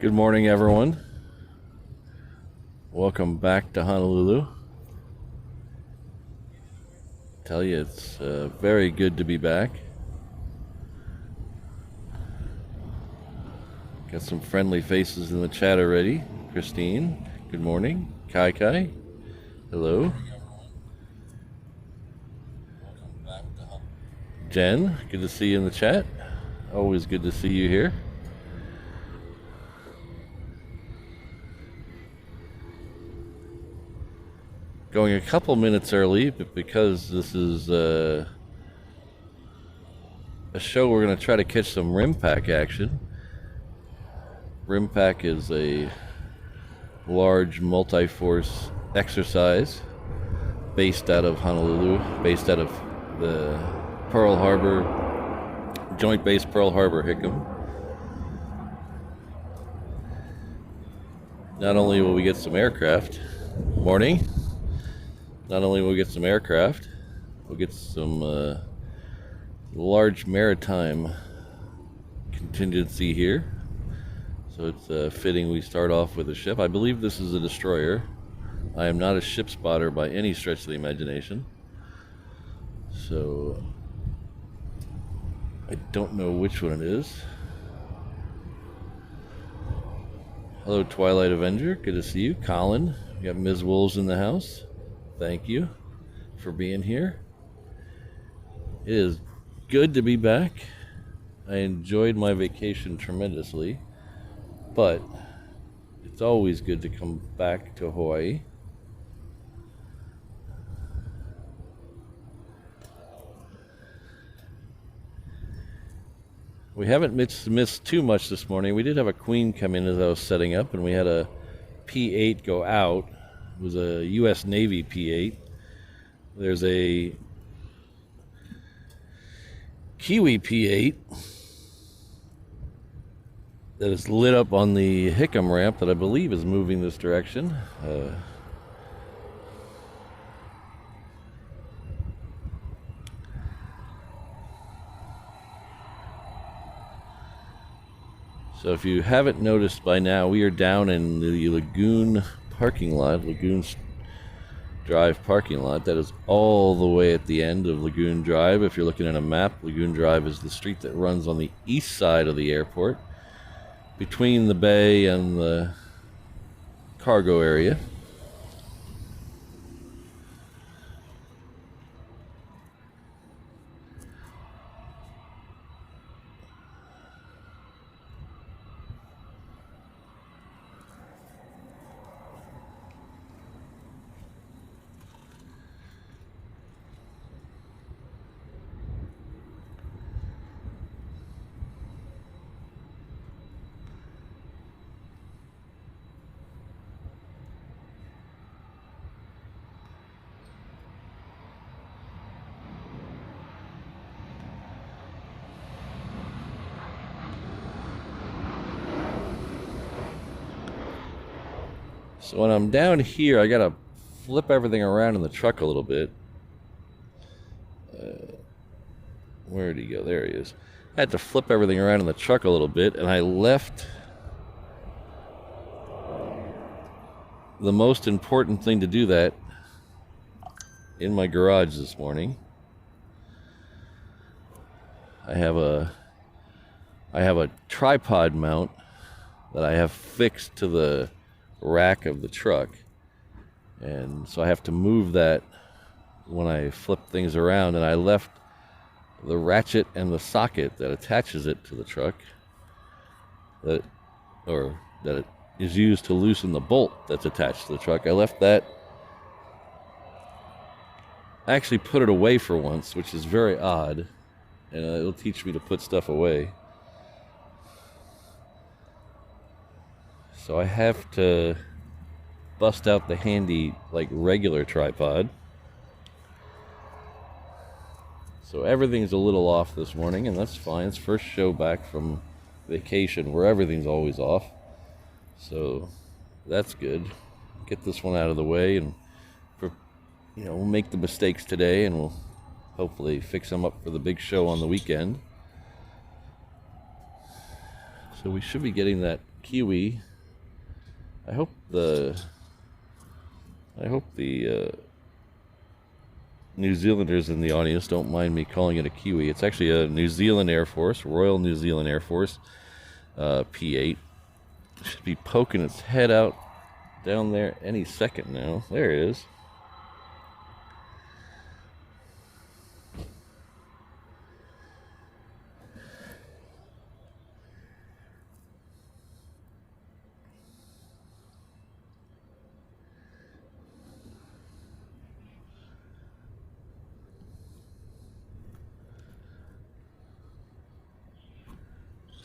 Good morning, everyone. Welcome back to Honolulu. Tell you, it's very good to be back. Got some friendly faces in the chat already. Christine, good morning. Kai Kai, hello. Jen, good to see you in the chat. Always good to see you here. Going a couple minutes early, but because this is a show, we're going to try to catch some RIMPAC action. RIMPAC is a large multi-force exercise based out of Honolulu, based out of the Pearl Harbor, Joint Base Pearl Harbor Hickam. Not only will we get some aircraft, morning. Not only will we get some aircraft, we'll get some large maritime contingency here. So it's fitting we start off with a ship. I believe this is a destroyer. I am not a ship spotter by any stretch of the imagination. So I don't know which one it is. Hello, Twilight Avenger. Good to see you. Colin, we got Ms. Wolves in the house. Thank you for being here. It is good to be back. I enjoyed my vacation tremendously, but it's always good to come back to Hawaii. We haven't missed too much this morning. We did have a Queen come in as I was setting up, and we had a P8 go out. It was a U.S. Navy P8. There's a Kiwi P8 that is lit up on the Hickam ramp that I believe is moving this direction. So if you haven't noticed by now, we are down in the Lagoon parking lot, Lagoon Drive parking lot. That is all the way at the end of Lagoon Drive. If you're looking at a map, Lagoon Drive is the street that runs on the east side of the airport, between the bay and the cargo area. So when I'm down here, I gotta flip everything around in the truck a little bit. Where did he go? There he is. I had to flip everything around in the truck a little bit, and I left the most important thing to do that in my garage this morning. I have a tripod mount that I have fixed to the rack of the truck, and so I have to move that when I flip things around, and I left the ratchet and the socket that attaches it to the truck that it is used to loosen the bolt that's attached to the truck. I left that. I actually put it away for once, which is very odd, and it'll teach me to put stuff away. So I have to bust out the handy, regular tripod. So everything's a little off this morning, and that's fine. It's first show back from vacation where everything's always off. So that's good. Get this one out of the way, and we'll make the mistakes today, and we'll hopefully fix them up for the big show on the weekend. So we should be getting that kiwi. I hope the New Zealanders in the audience don't mind me calling it a kiwi. It's actually a New Zealand Air Force, Royal New Zealand Air Force P8. It should be poking its head out down there any second now. There it is.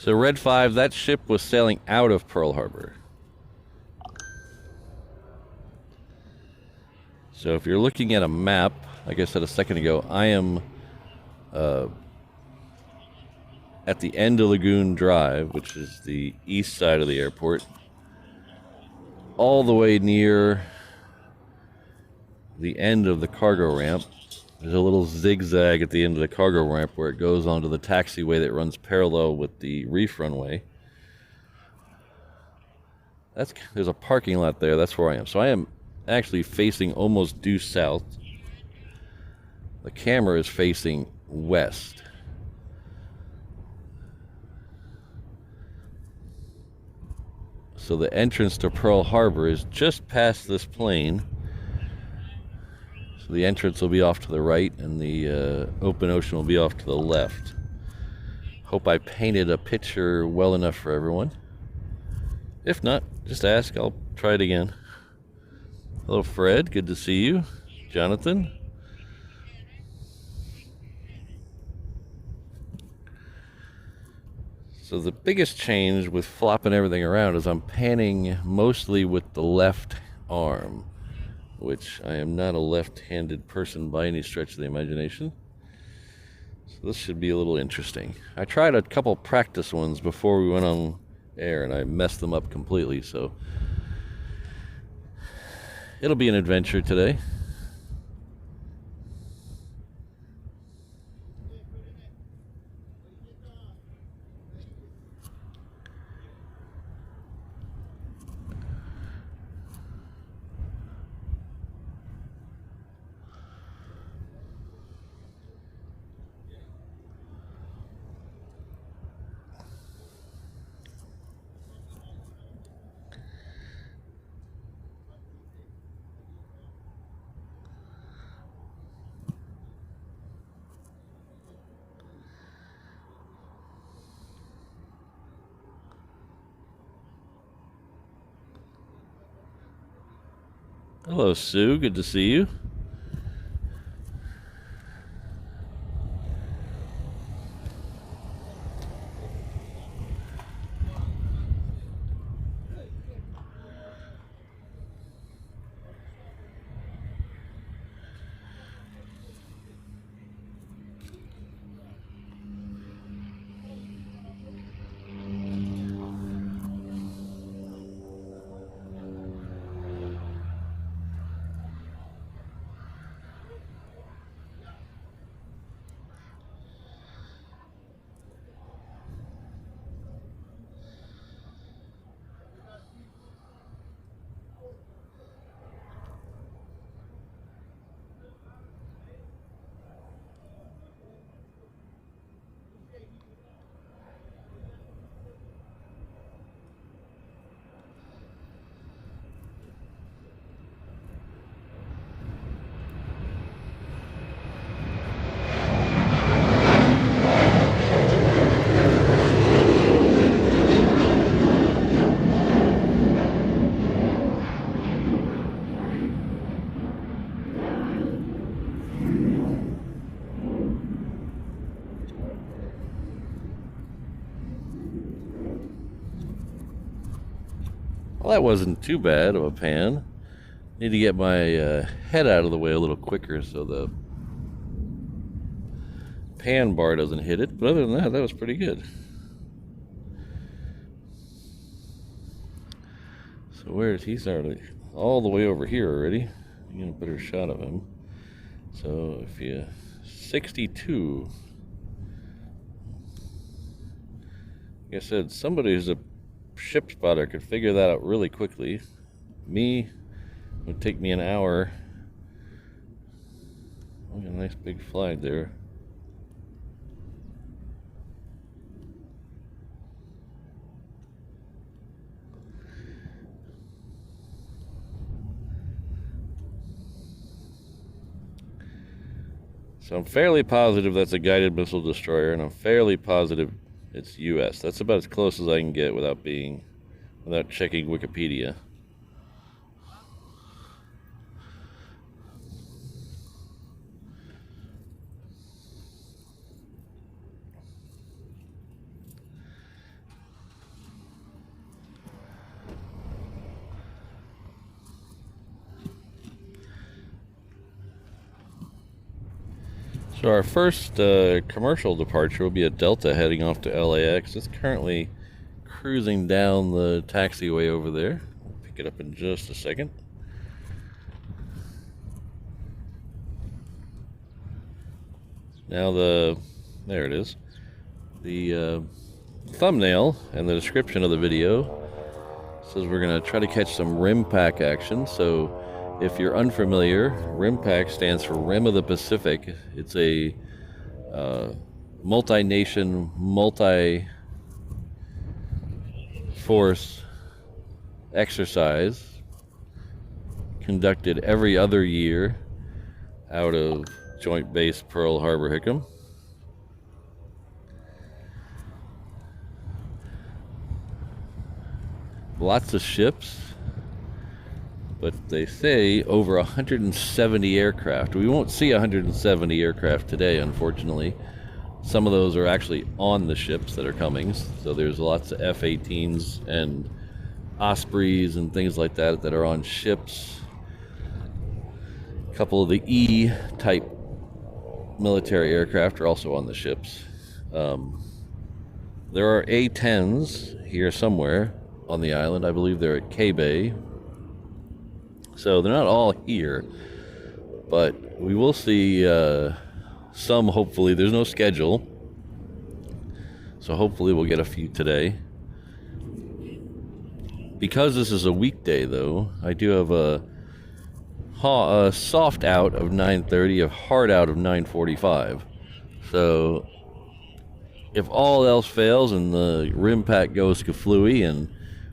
So Red 5, that ship was sailing out of Pearl Harbor. So if you're looking at a map, like I said a second ago, I am at the end of Lagoon Drive, which is the east side of the airport, all the way near the end of the cargo ramp. There's a little zigzag at the end of the cargo ramp where it goes onto the taxiway that runs parallel with the reef runway. There's a parking lot there. That's where I am. So I am actually facing almost due south. The camera is facing west. So the entrance to Pearl Harbor is just past this plane. So the entrance will be off to the right, and the open ocean will be off to the left. Hope I painted a picture well enough for everyone. If not, just ask. I'll try it again. Hello, Fred. Good to see you. Jonathan. So the biggest change with flopping everything around is I'm panning mostly with the left arm, which I am not a left-handed person by any stretch of the imagination. So this should be a little interesting. I tried a couple practice ones before we went on air, and I messed them up completely, so it'll be an adventure today. Hello, Sue. Good to see you. Well, that wasn't too bad of a pan. Need to get my head out of the way a little quicker so the pan bar doesn't hit it. But other than that, that was pretty good. So where is he started? All the way over here already. You get a better shot of him. So if you 62, Like I said, somebody who's a ship spotter could figure that out really quickly. Me, it would take me an hour. Look at a nice big flag there. So I'm fairly positive that's a guided missile destroyer, and I'm fairly positive it's US. That's about as close as I can get without checking Wikipedia. So our first commercial departure will be a Delta heading off to LAX. It's currently cruising down the taxiway over there. We'll pick it up in just a second. Now there it is. The thumbnail and the description of the video says we're going to try to catch some RIMPAC action. So if you're unfamiliar, RIMPAC stands for Rim of the Pacific. It's a multi-nation, multi-force exercise conducted every other year out of Joint Base Pearl Harbor Hickam. Lots of ships, but they say over 170 aircraft. We won't see 170 aircraft today, unfortunately. Some of those are actually on the ships that are coming. So there's lots of F-18s and Ospreys and things like that that are on ships. A couple of the E-type military aircraft are also on the ships. There are A-10s here somewhere on the island. I believe they're at K-Bay. So they're not all here, but we will see some, hopefully. There's no schedule, so hopefully we'll get a few today. Because this is a weekday, though, I do have a soft out of 9:30, a hard out of 9:45. So if all else fails and the RIMPAC goes kaflooey and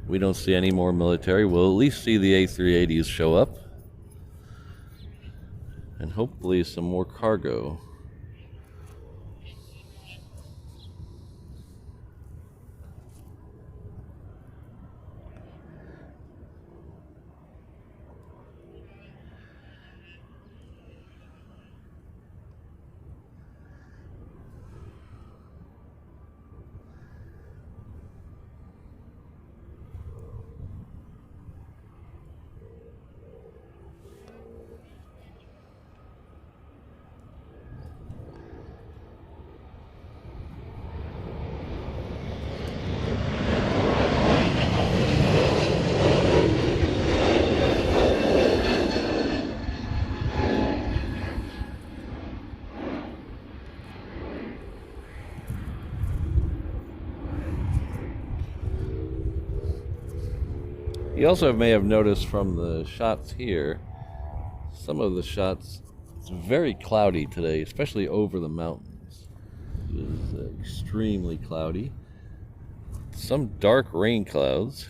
we don't see any more military, we'll at least see the A380s show up. And hopefully some more cargo. You also may have noticed from the shots here, some of the shots, it's very cloudy today, especially over the mountains. It is extremely cloudy. Some dark rain clouds.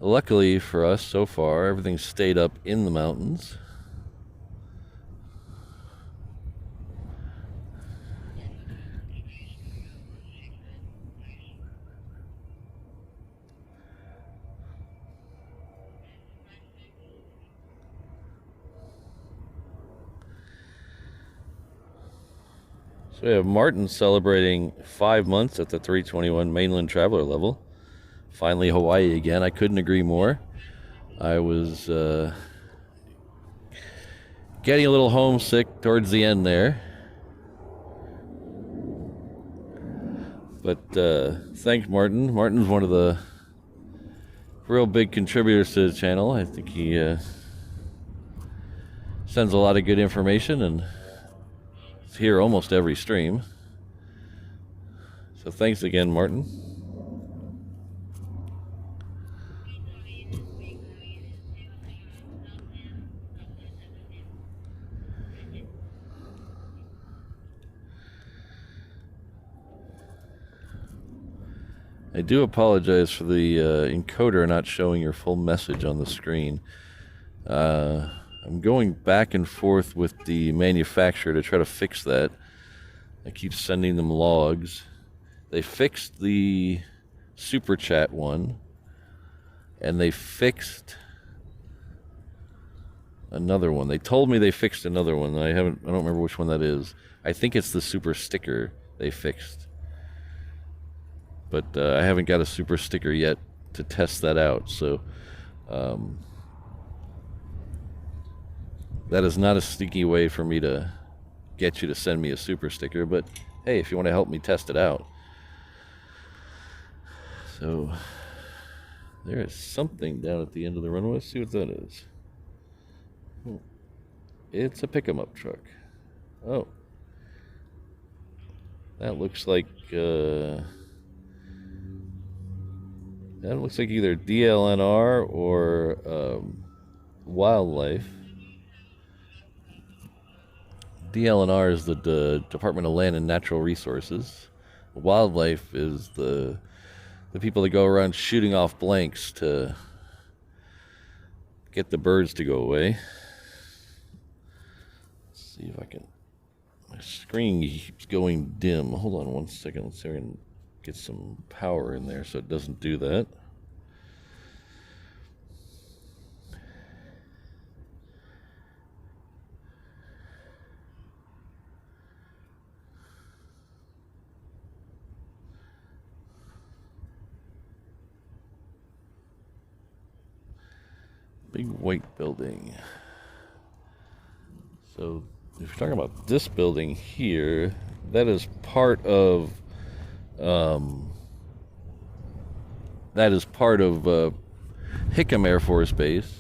Luckily for us so far, everything's stayed up in the mountains. So we have Martin celebrating 5 months at the 321 mainland traveler level. Finally Hawaii again. I couldn't agree more. I was getting a little homesick towards the end there. But thanks, Martin. Martin's one of the real big contributors to the channel. I think he sends a lot of good information, and It's here almost every stream. So thanks again, Martin. I do apologize for the encoder not showing your full message on the screen. I'm going back and forth with the manufacturer to try to fix that. I keep sending them logs. They fixed the super chat one, and they fixed another one. They told me they fixed another one. I don't remember which one that is. I think it's the super sticker they fixed. But I haven't got a super sticker yet to test that out. So that is not a sneaky way for me to get you to send me a super sticker. But hey, if you want to help me test it out. So there is something down at the end of the runway. Let's see what that is. It's a pick-em-up truck. Oh. That looks like either DLNR or wildlife. DLNR is the Department of Land and Natural Resources. Wildlife is the people that go around shooting off blanks to get the birds to go away. Let's see if I can. My screen keeps going dim. Hold on one second. Let's see if I can get some power in there so it doesn't do that. Big white building. So if you're talking about this building here, that is part of Hickam Air Force Base.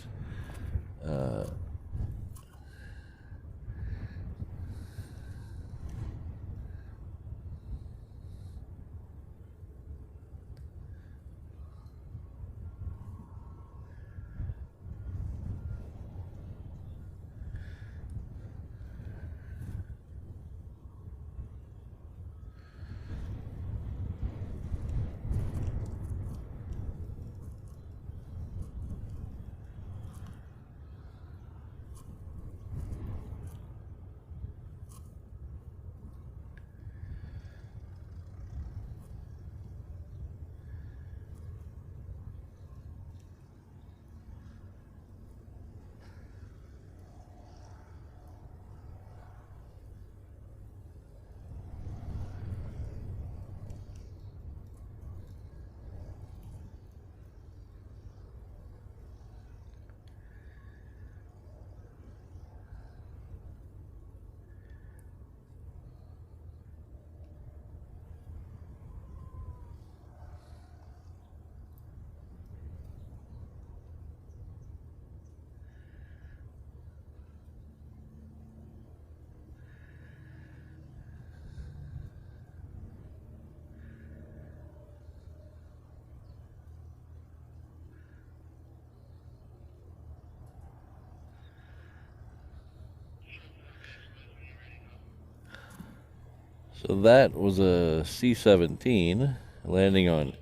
So that was a C-17 landing on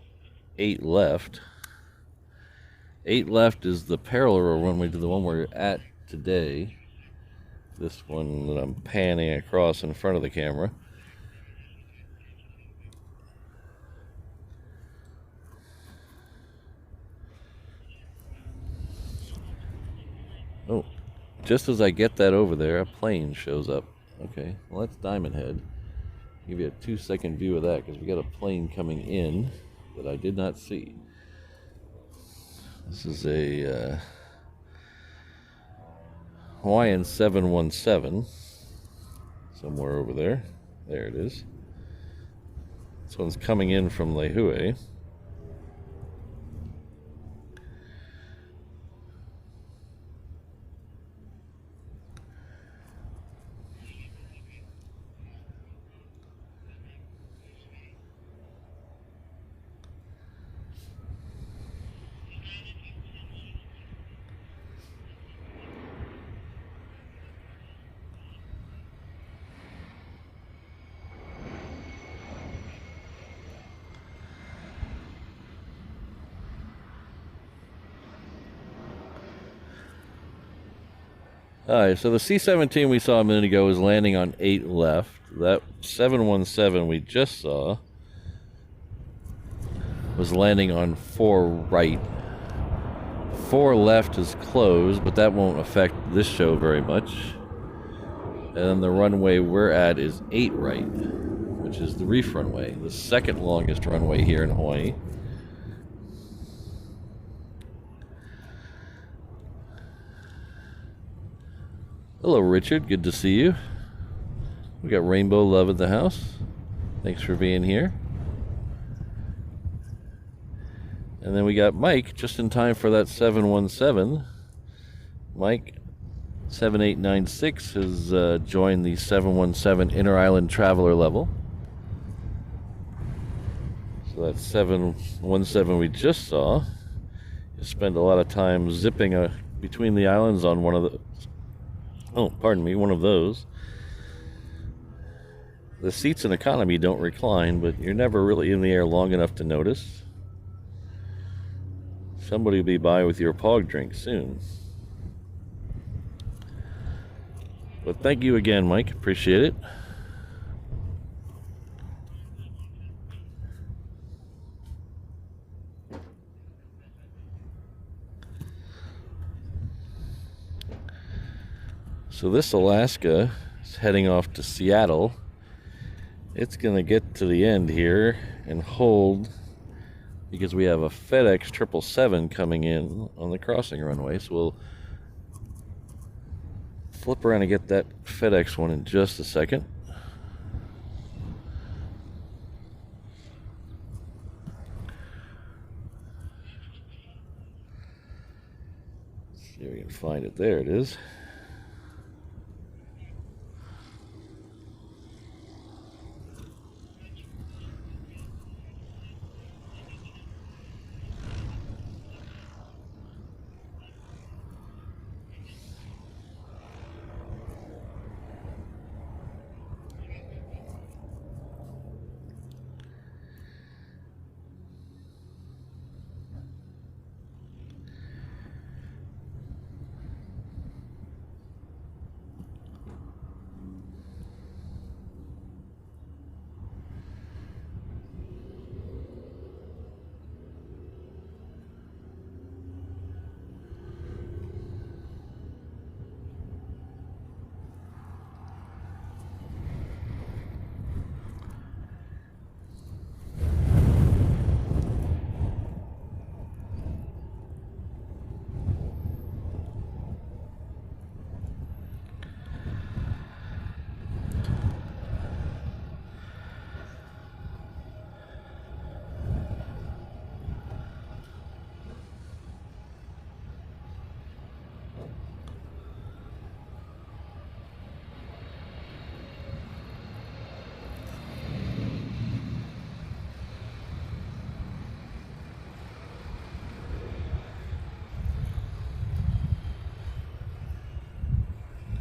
8 left. 8 left is the parallel runway to the one we're at today. This one that I'm panning across in front of the camera. Oh, just as I get that over there, a plane shows up. Okay, well that's Diamond Head. Give you a 2-second view of that because we got a plane coming in that I did not see. This is a Hawaiian 717 somewhere over there. There it is. This one's coming in from Lehue. Alright, so the C-17 we saw a minute ago is landing on 8 left. That 717 we just saw was landing on 4 right. 4 left is closed, but that won't affect this show very much. And then the runway we're at is 8 right, which is the reef runway, the second longest runway here in Hawaii. Hello, Richard. Good to see you. We got Rainbow Love at the house. Thanks for being here. And then we got Mike, just in time for that 717. Mike, 7896, has joined the 717 Inter-Island Traveler level. So that 717 we just saw, you spend a lot of time zipping between the islands on one of the... Oh, pardon me, one of those. The seats in economy don't recline, but you're never really in the air long enough to notice. Somebody will be by with your pog drink soon. But thank you again, Mike. Appreciate it. So this Alaska is heading off to Seattle. It's going to get to the end here and hold because we have a FedEx 777 coming in on the crossing runway. So we'll flip around and get that FedEx one in just a second. Let's see if we can find it. There it is.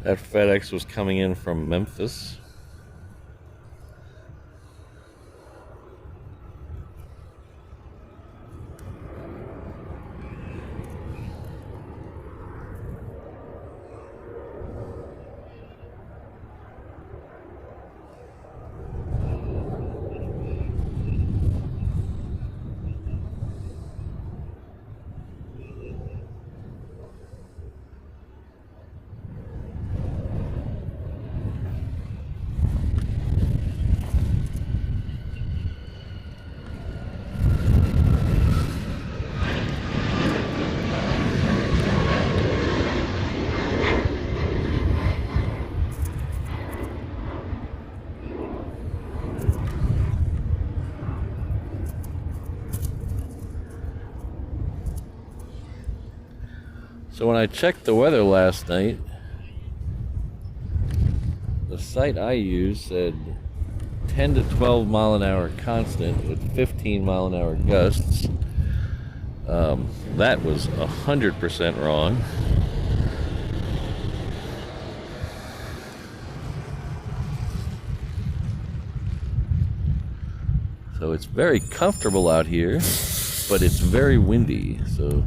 That FedEx was coming in from Memphis. So when I checked the weather last night, the site I used said 10 to 12 mile an hour constant with 15 mile an hour gusts. That was 100% wrong. So it's very comfortable out here, but it's very windy. So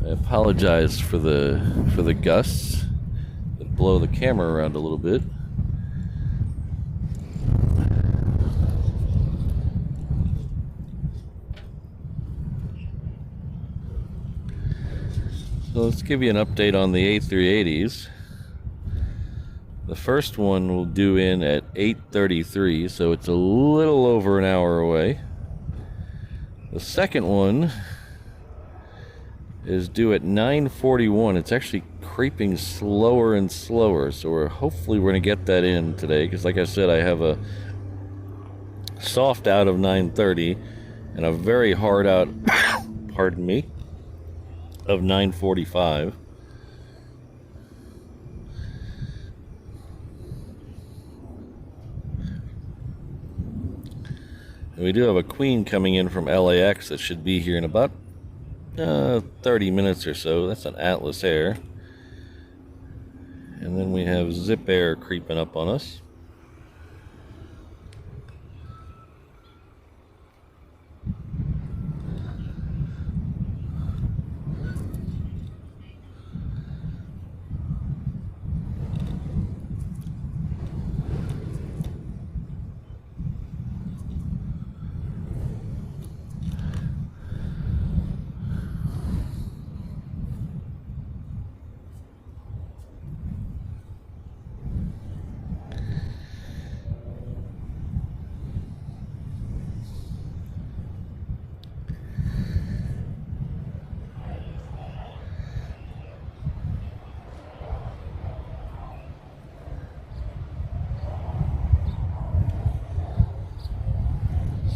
I apologize for the gusts. blow the camera around a little bit. So let's give you an update on the A380s. The first one will due in at 8:33, so it's a little over an hour away. The second one is due at 9:41. It's actually creeping slower and slower, so hopefully we're going to get that in today, because like I said, I have a soft out of 9:30 and a very hard out pardon me, of 9:45. And we do have a Queen coming in from LAX that should be here in about 30 minutes or so. That's an Atlas Air. And then we have Zip Air creeping up on us.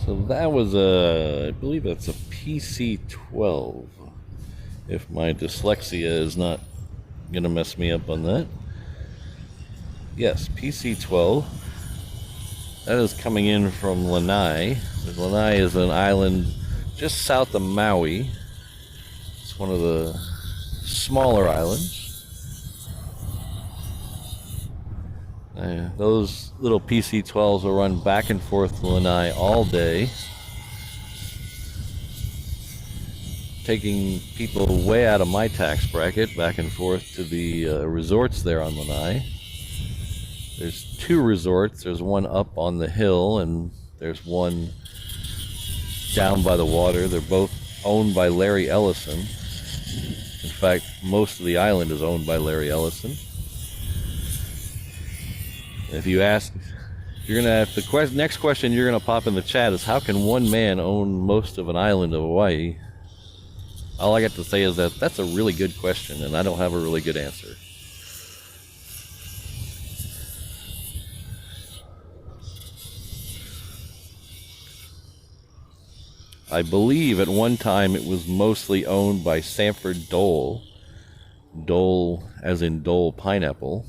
So that was I believe that's a PC-12, if my dyslexia is not going to mess me up on that. Yes, PC-12. That is coming in from Lanai. Lanai is an island just south of Maui. It's one of the smaller islands. Those little PC-12s will run back and forth to Lanai all day, taking people way out of my tax bracket back and forth to the resorts there on Lanai. There's two resorts. There's one up on the hill, and there's one down by the water. They're both owned by Larry Ellison. In fact, most of the island is owned by Larry Ellison. If you ask, you're gonna have the next question you're gonna pop in the chat is, how can one man own most of an island of Hawaii? All I got to say is that that's a really good question, and I don't have a really good answer. I believe at one time it was mostly owned by Sanford Dole. Dole as in Dole pineapple.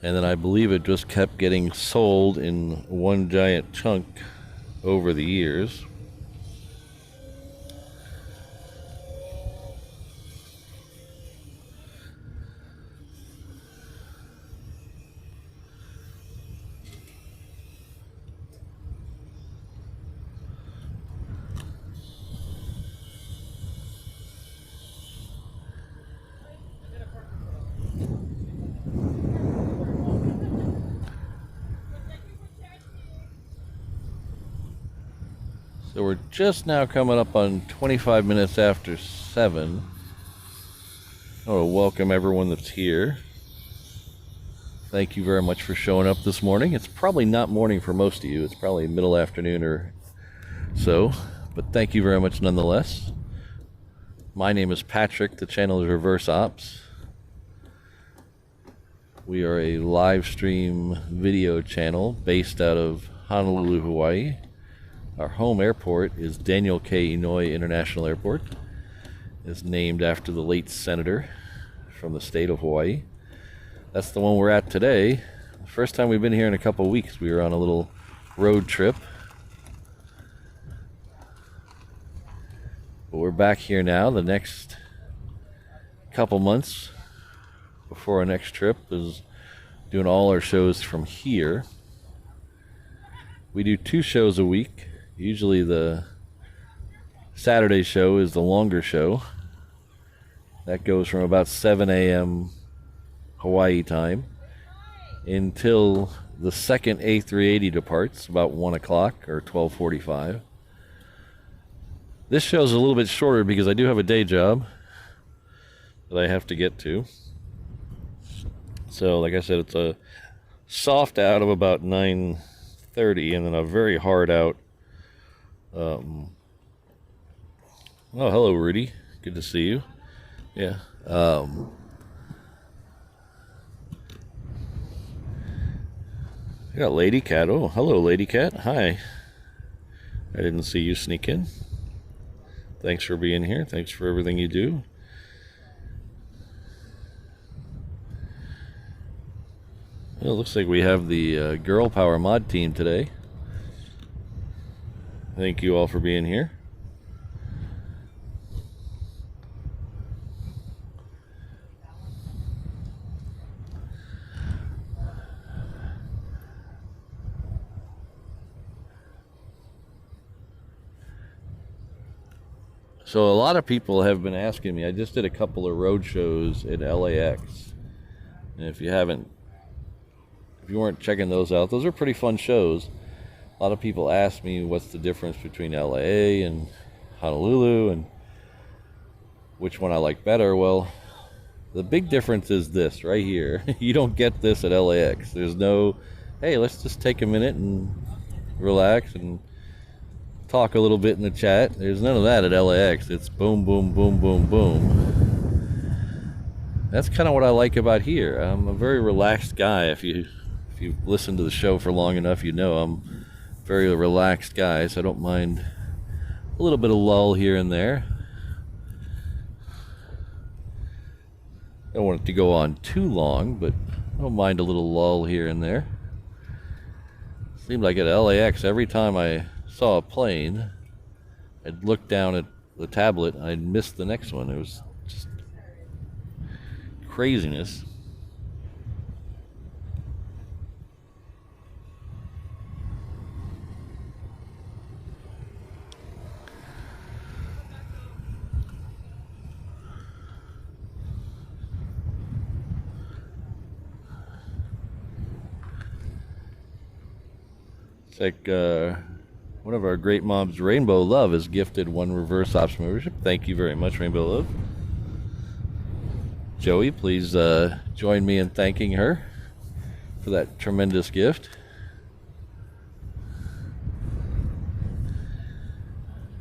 And then I believe it just kept getting sold in one giant chunk over the years. So we're just now coming up on 25 minutes after 7. I want to welcome everyone that's here. Thank you very much for showing up this morning. It's probably not morning for most of you. It's probably middle afternoon or so, but thank you very much nonetheless. My name is Patrick. The channel is Reverse Ops. We are a live stream video channel based out of Honolulu, Hawaii. Our home airport is Daniel K. Inouye International Airport. It's named after the late senator from the state of Hawaii. That's the one we're at today. The first time we've been here in a couple of weeks. We were on a little road trip. But we're back here now. The next couple months before our next trip is doing all our shows from here. We do 2 shows a week. Usually the Saturday show is the longer show, That goes from about 7 a.m. Hawaii time until the second A380 departs, about 1 o'clock or 12:45. This show's a little bit shorter because I do have a day job that I have to get to. So, like I said, it's a soft out of about 9:30 and then a very hard out. Oh, hello, Rudy. Good to see you. Yeah. I got Lady Cat. Oh, hello, Lady Cat. Hi. I didn't see you sneak in. Thanks for being here. Thanks for everything you do. Well, it looks like we have the Girl Power mod team today. Thank you all for being here. So a lot of people have been asking me. I just did a couple of road shows at LAX, and if you weren't checking those out, those are pretty fun shows. A lot of people ask me what's the difference between LA and Honolulu and which one I like better. Well, the big difference is this right here. You don't get this at LAX. There's no, hey, let's just take a minute and relax and talk a little bit in the chat. There's none of that at LAX. It's boom, boom, boom, boom, boom. That's kind of what I like about here. I'm a very relaxed guy. If you've listened to the show for long enough, you know I'm a very relaxed guy, so I don't mind a little bit of lull here and there. I don't want it to go on too long, but I don't mind a little lull here and there. Seemed like at LAX, every time I saw a plane, I'd look down at the tablet and I'd miss the next one. It was just craziness. It's like one of our great moms, Rainbow Love, has gifted one reverse ops membership. Thank you very much, Rainbow Love. Joey, please join me in thanking her for that tremendous gift.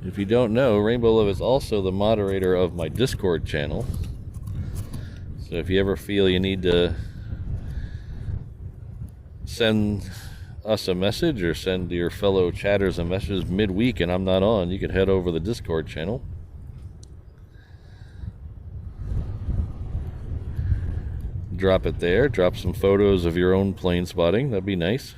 If you don't know, Rainbow Love is also the moderator of my Discord channel. So if you ever feel you need to send us a message or send your fellow chatters a message midweek and I'm not on, you can head over the Discord channel. Drop it there. Drop some photos of your own plane spotting. That'd be nice.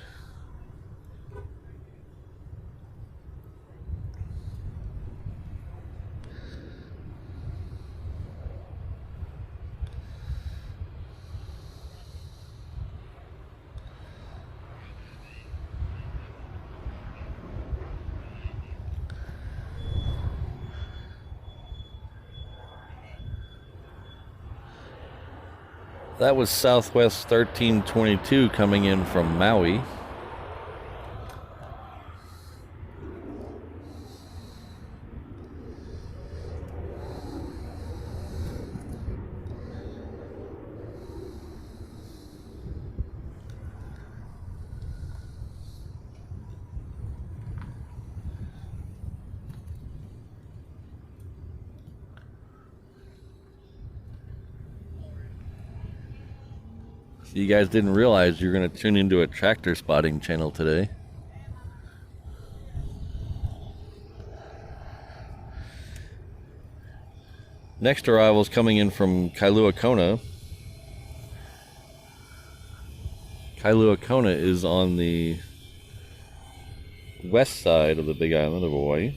That was Southwest 1322 coming in from Maui. You guys didn't realize you're going to tune into a tractor spotting channel today. Next arrival is coming in from Kailua Kona. Kailua Kona is on the west side of the Big Island of Hawaii.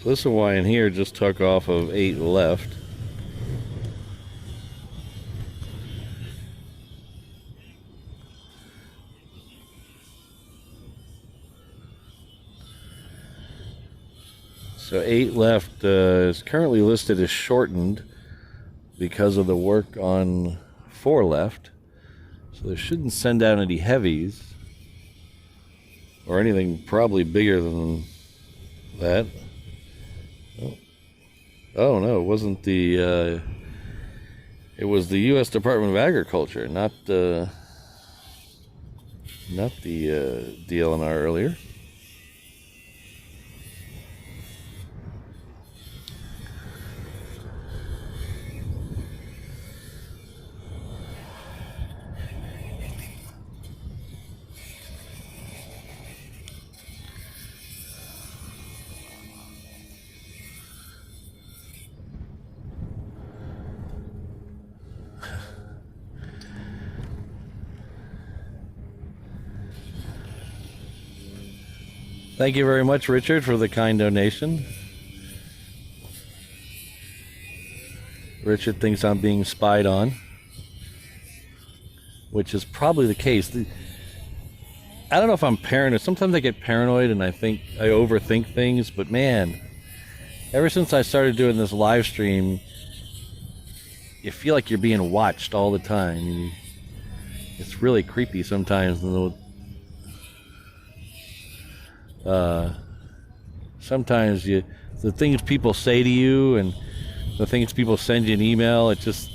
So this Hawaiian here just took off of 8 left. So 8 left is currently listed as shortened because of the work on 4 left. So they shouldn't send out any heavies or anything probably bigger than that. Oh no, it wasn't the it was the U.S. Department of Agriculture, not the DLNR earlier. Thank you very much, Richard, for the kind donation. Richard thinks I'm being spied on, which is probably the case. I don't know if I'm paranoid. Sometimes I get paranoid and I think I overthink things, but man, ever since I started doing this live stream, you feel like you're being watched all the time. It's really creepy sometimes. Sometimes the things people say to you and the things people send you an email, it gets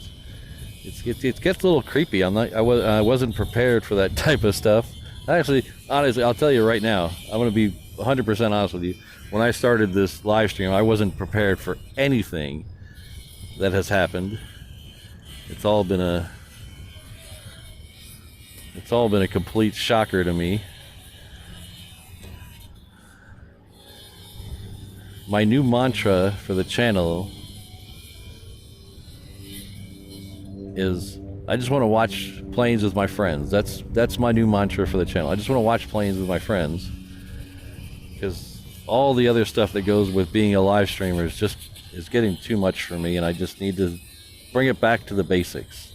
a little creepy. I wasn't prepared for that type of stuff. Actually, honestly, I'll tell you right now, I'm going to be 100% honest with you. When I started this live stream, I wasn't prepared for anything that has happened. It's all been a complete shocker to me. My new mantra for the channel is I just want to watch planes with my friends. That's my new mantra for the channel. I just want to watch planes with my friends, because all the other stuff that goes with being a live streamer is getting too much for me, and I just need to bring it back to the basics.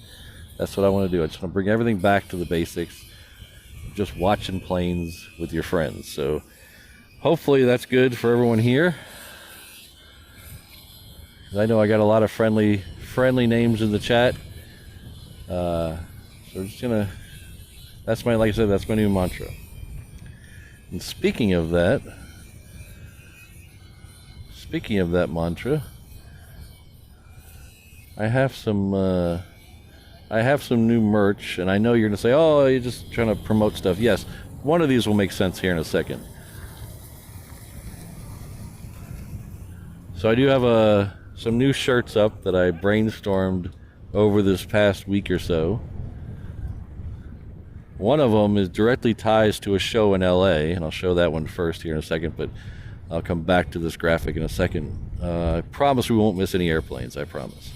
That's what I want to do. I just want to bring everything back to the basics, just watching planes with your friends. So hopefully that's good for everyone here. I know I got a lot of friendly names in the chat. So we're just gonna, like I said, that's my new mantra. And speaking of that mantra, I have some new merch, and I know you're gonna say, oh, you're just trying to promote stuff. Yes, one of these will make sense here in a second. So I do have some new shirts up that I brainstormed over this past week or so. One of them is directly ties to a show in LA, and I'll show that one first here in a second, but I'll come back to this graphic in a second. I promise we won't miss any airplanes, I promise.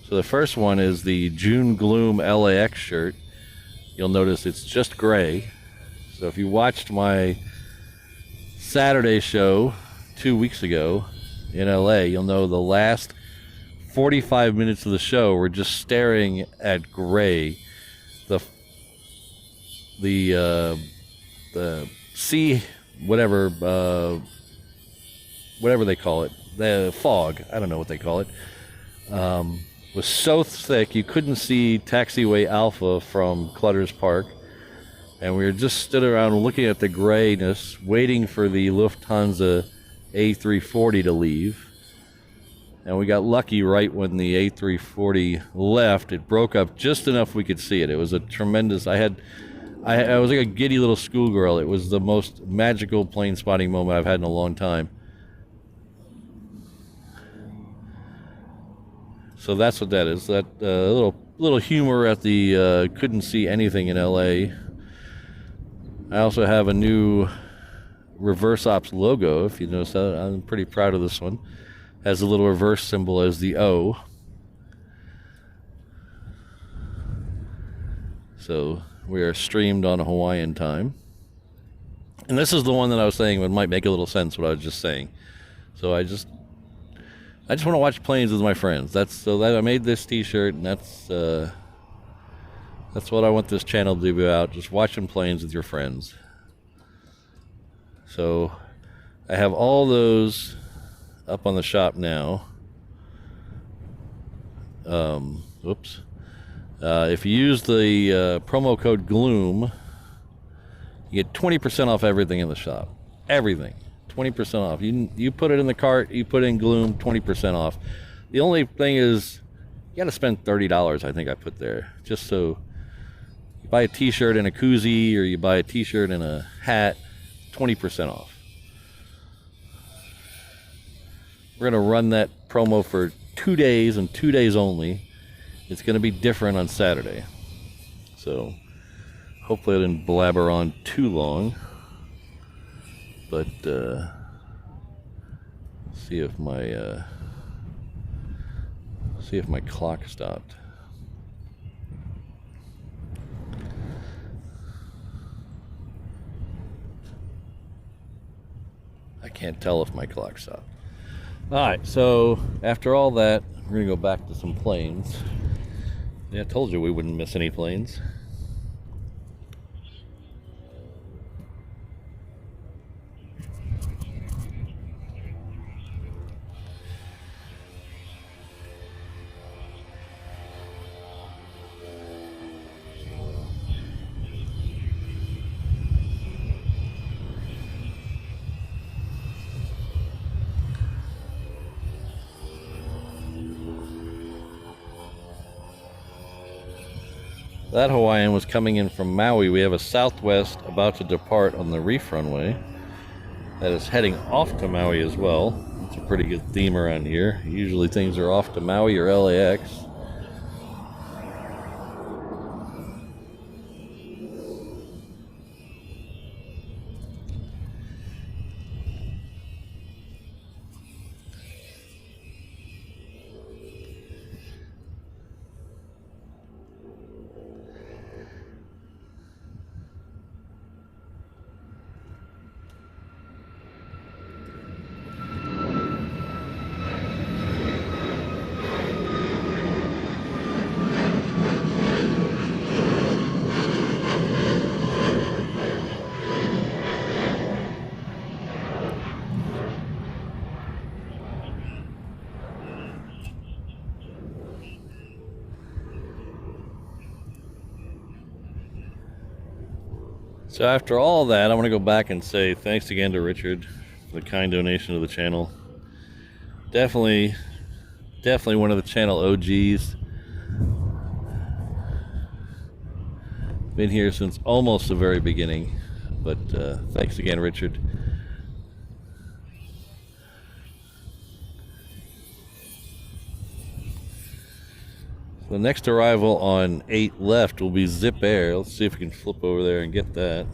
So the first one is the June Gloom LAX shirt. You'll notice it's just gray. So if you watched my Saturday show 2 weeks ago in LA, you'll know the last 45 minutes of the show we're just staring at gray. The sea, whatever they call it, the fog, I don't know what they call it, was so thick you couldn't see Taxiway Alpha from Clutter's Park, and we were just stood around looking at the grayness, waiting for the Lufthansa A340 to leave. And we got lucky right when the A340 left. It broke up just enough we could see it. It was a tremendous, I was like a giddy little schoolgirl. It was the most magical plane spotting moment I've had in a long time. So that's what that is. That little humor at the couldn't see anything in LA. I also have a new Reverse Ops logo, if you notice that. I'm pretty proud of this one. Has a little reverse symbol as the O. So we are streamed on Hawaiian time. And this is the one that I was saying might make a little sense what I was just saying. So I just want to watch planes with my friends. So that I made this T-shirt, and that's what I want this channel to be about. Just watching planes with your friends. So I have all those up on the shop now. Oops. If you use the promo code GLOOM, you get 20% off everything in the shop. Everything. 20% off. You put it in the cart, you put in GLOOM, 20% off. The only thing is, you got to spend $30, I think I put there. Just so you buy a T-shirt and a koozie, or you buy a T-shirt and a hat, 20% off. We're going to run that promo for 2 days and 2 days only. It's going to be different on Saturday. So hopefully I didn't blabber on too long. But see if my clock stopped. I can't tell if my clock stopped. All right, so after all that, we're gonna go back to some planes. Yeah, I told you we wouldn't miss any planes. That Hawaiian was coming in from Maui. We have a Southwest about to depart on the reef runway that is heading off to Maui as well. It's a pretty good theme around here. Usually things are off to Maui or LAX. So after all that, I want to go back and say thanks again to Richard for the kind donation to the channel. Definitely one of the channel OGs. Been here since almost the very beginning. But thanks again, Richard. The next arrival on 8 left will be Zip Air. Let's see if we can flip over there and get that.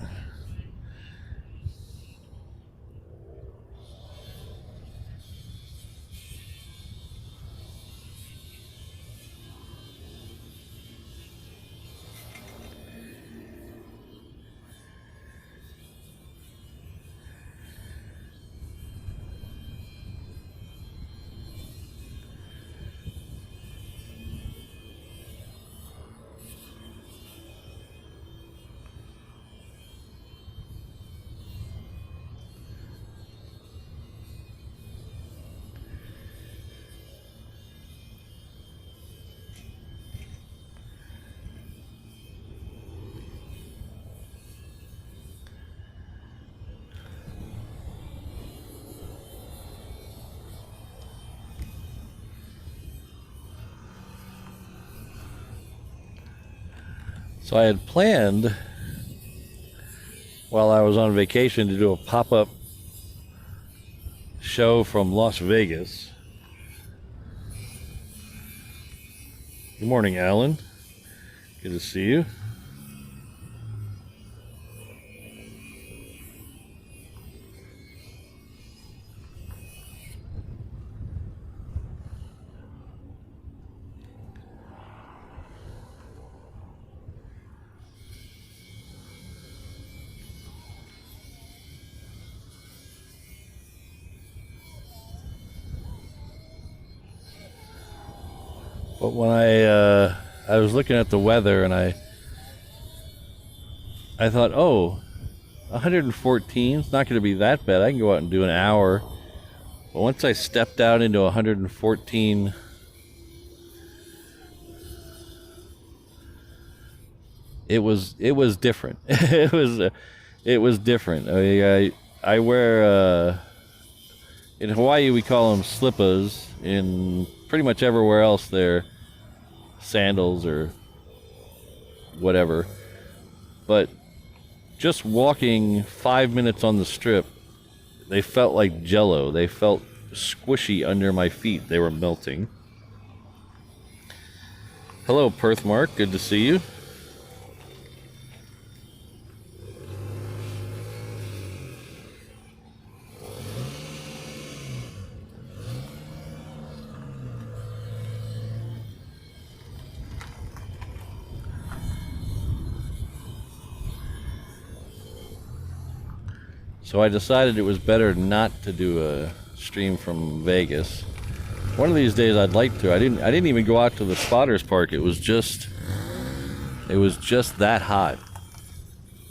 So I had planned, while I was on vacation, to do a pop-up show from Las Vegas. Good morning, Alan. Good to see you. But when I was looking at the weather, and I thought, oh, 114, it's not going to be that bad. I can go out and do an hour. But once I stepped out into 114, it was different. it was different. I wear in Hawaii we call them slippas. In pretty much everywhere else they're sandals or whatever. But just walking 5 minutes on the strip, they felt like jello. They felt squishy under my feet. They were melting. Hello, Perth Mark. Good to see you. So I decided it was better not to do a stream from Vegas. One of these days I'd like to. I didn't even go out to the Spotters Park. It was just that hot.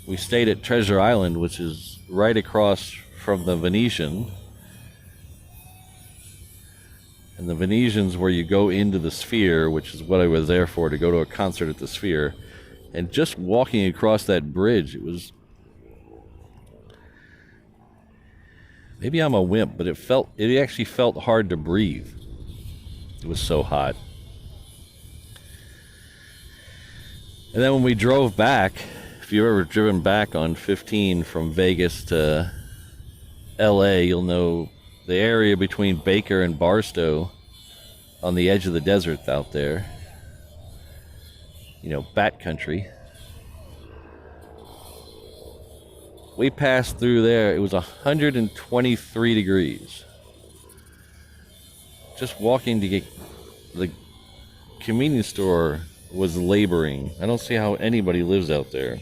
We stayed at Treasure Island, which is right across from the Venetian. And the Venetian's where you go into the Sphere, which is what I was there for, to go to a concert at the Sphere. And just walking across that bridge, it was... Maybe I'm a wimp, but it actually felt hard to breathe. It was so hot. And then when we drove back, if you've ever driven back on 15 from Vegas to LA, you'll know the area between Baker and Barstow on the edge of the desert out there. You know, Bat Country. We passed through there. It was 123 degrees. Just walking to get the convenience store was laboring. I don't see how anybody lives out there.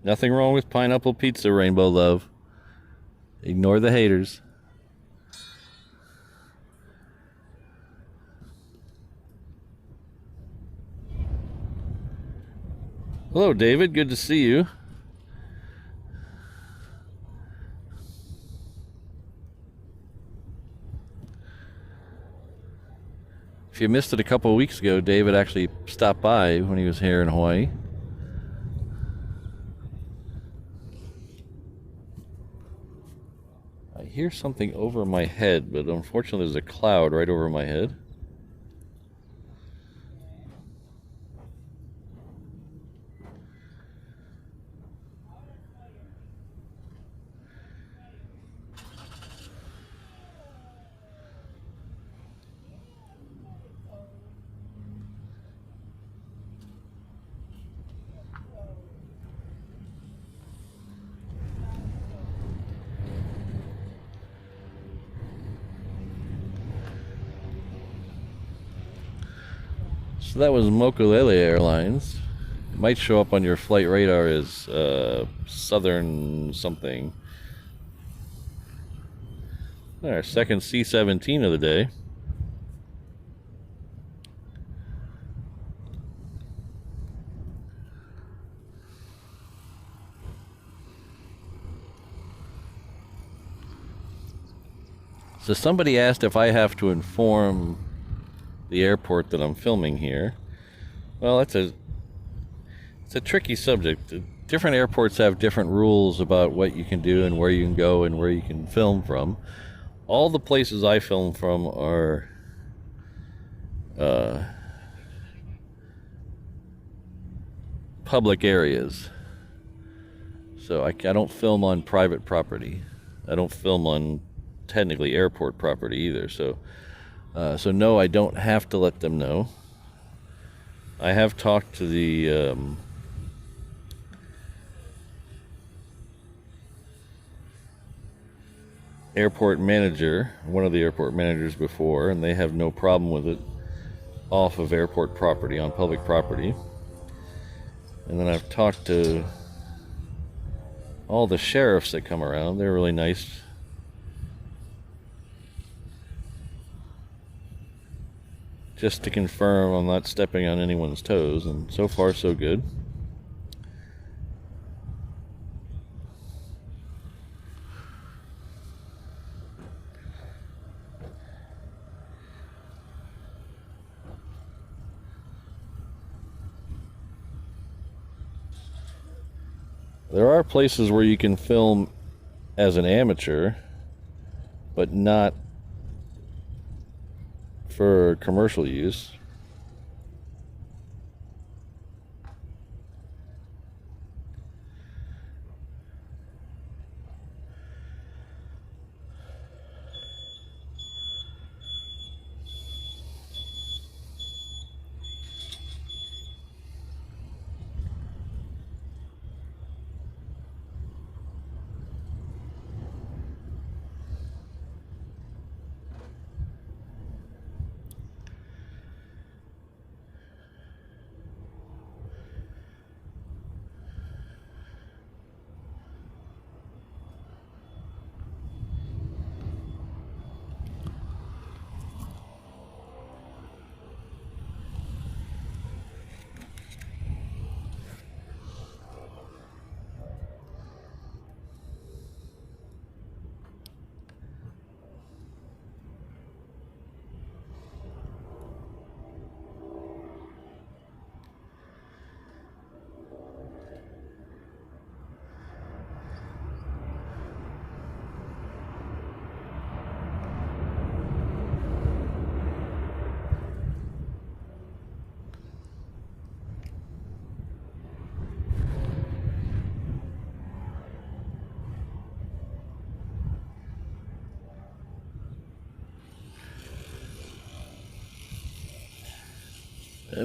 Nothing wrong with pineapple pizza, Rainbow Love. Ignore the haters. Hello, David. Good to see you. If you missed it a couple of weeks ago, David actually stopped by when he was here in Hawaii. I hear something over my head, but unfortunately there's a cloud right over my head. So that was Mokulele Airlines. It might show up on your flight radar as Southern something. Our second C-17 of the day. So somebody asked if I have to inform the airport that I'm filming here. Well, it's a tricky subject. Different airports have different rules about what you can do and where you can go and where you can film from. All the places I film from are public areas. So I don't film on private property. I don't film on technically airport property either. So no, I don't have to let them know. I have talked to the airport manager, one of the airport managers before, and they have no problem with it. off of airport property, on public property. And then I've talked to all the sheriffs that come around. They're really nice. Just to confirm I'm not stepping on anyone's toes, and so far so good. There are places where you can film as an amateur, but not for commercial use.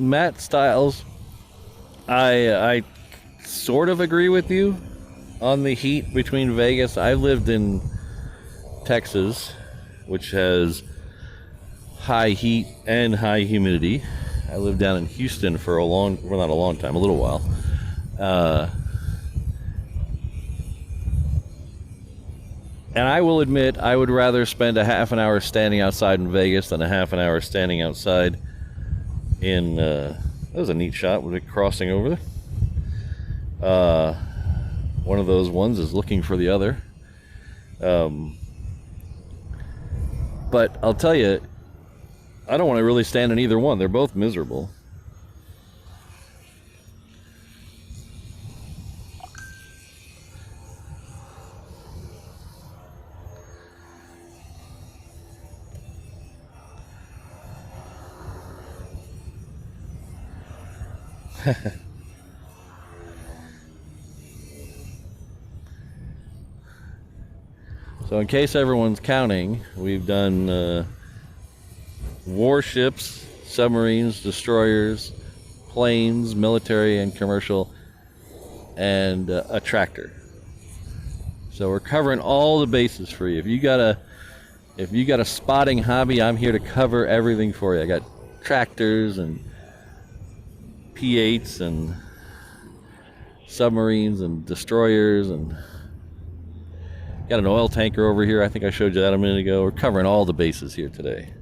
Matt Stiles, I sort of agree with you on the heat between Vegas. I lived in Texas, which has high heat and high humidity. I lived down in Houston for a long, well, not a long time, a little while. And I will admit, I would rather spend a half an hour standing outside in Vegas than a half an hour standing outside in, that was a neat shot with it crossing over there. One of those ones is looking for the other. But I'll tell you, I don't want to really stand in either one. They're both miserable. So in case everyone's counting, we've done warships, submarines, destroyers, planes, military and commercial, and a tractor. So we're covering all the bases for you. If you got a spotting hobby, I'm here to cover everything for you. I got tractors and P8s and submarines and destroyers, and got an oil tanker over here. I think I showed you that a minute ago. We're covering all the bases here today.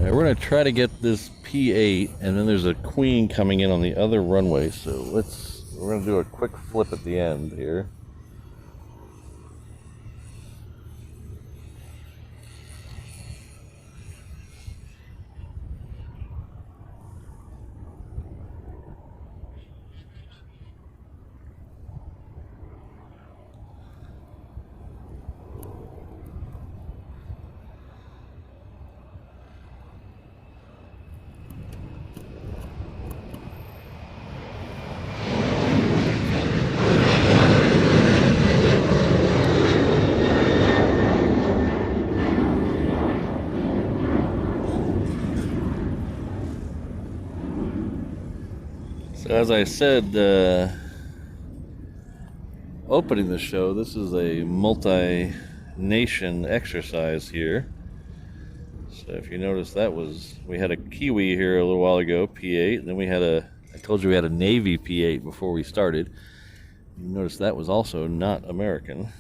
We're going to try to get this P8, and then there's a Queen coming in on the other runway, so we're going to do a quick flip at the end here. as I said, opening the show, this is a multi-nation exercise here. So if you notice, we had a Kiwi here a little while ago, P8, and then I told you we had a Navy P8 before we started. You notice that was also not American.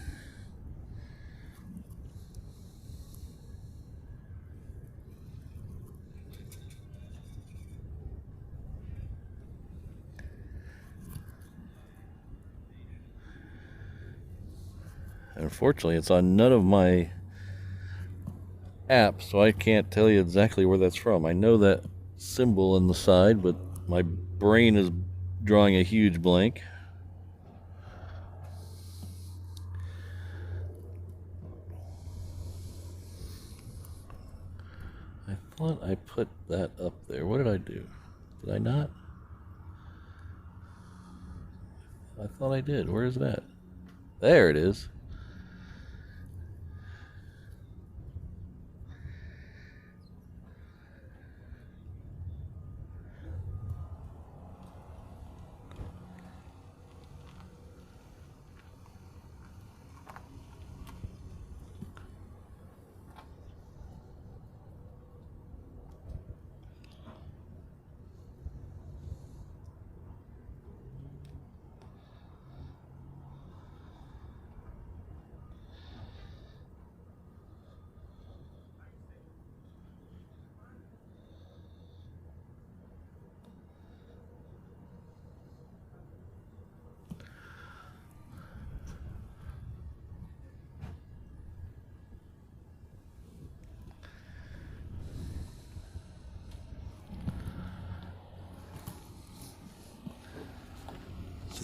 Unfortunately, it's on none of my apps, so I can't tell you exactly where that's from. I know that symbol on the side, but my brain is drawing a huge blank. I thought I put that up there. What did I do? Did I not? I thought I did. Where is that? There it is.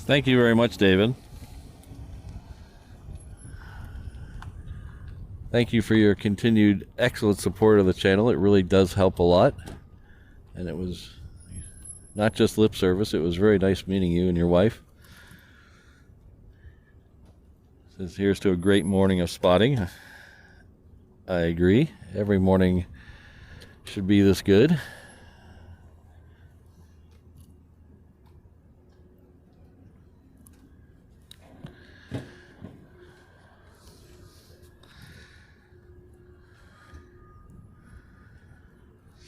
Thank you very much, David. Thank you for your continued excellent support of the channel. It really does help a lot. And it was not just lip service, it was very nice meeting you and your wife. It says, here's to a great morning of spotting. I agree. Every morning should be this good.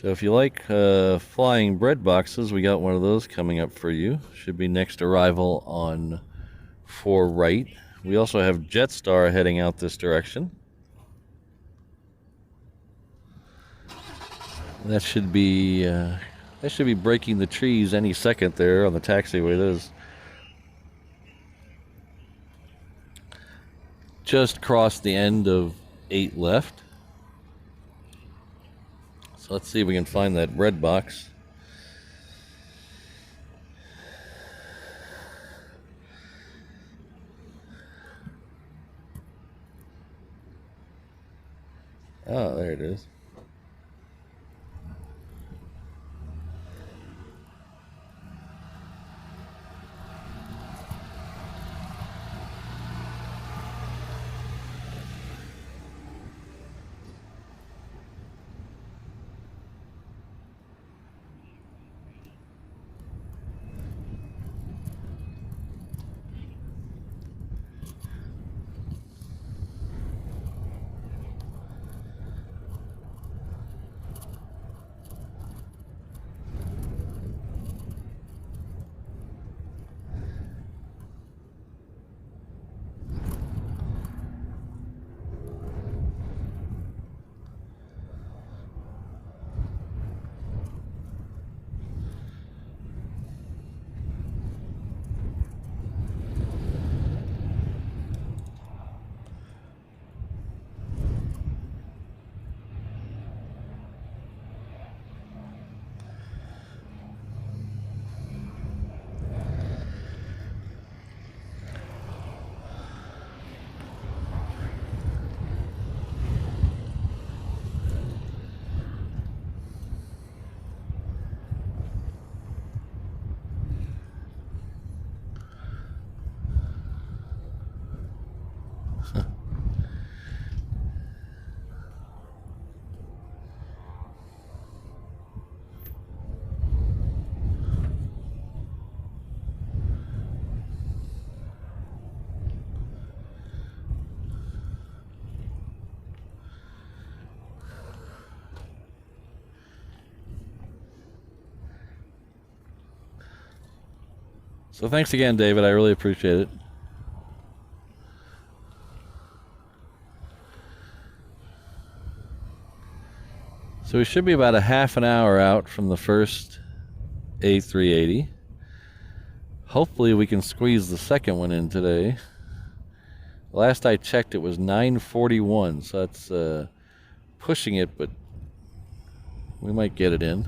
So if you like flying bread boxes, we got one of those coming up for you. Should be next arrival on 4 right. We also have Jetstar heading out this direction. That should be breaking the trees any second there on the taxiway. That is just crossed the end of 8 left. So let's see if we can find that red box. Oh, there it is. So thanks again, David. I really appreciate it. So we should be about a half an hour out from the first A380. Hopefully we can squeeze the second one in today. Last I checked, it was 9:41, so that's pushing it, but we might get it in.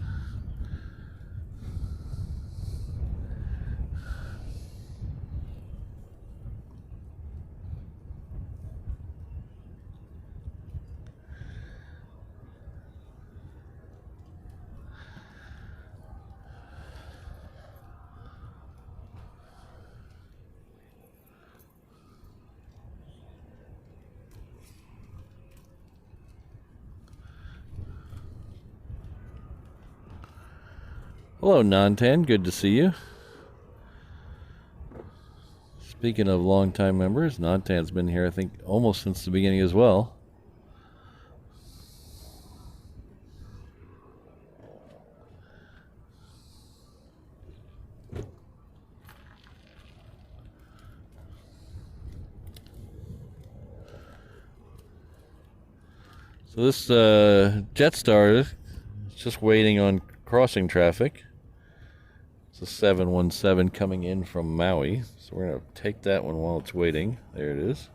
Hello, Nantan. Good to see you. Speaking of longtime members, Nantan's been here, I think, almost since the beginning as well. So this Jetstar is just waiting on crossing traffic. It's a 717 coming in from Maui. So we're going to take that one while it's waiting. There it is.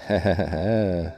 Ha ha ha.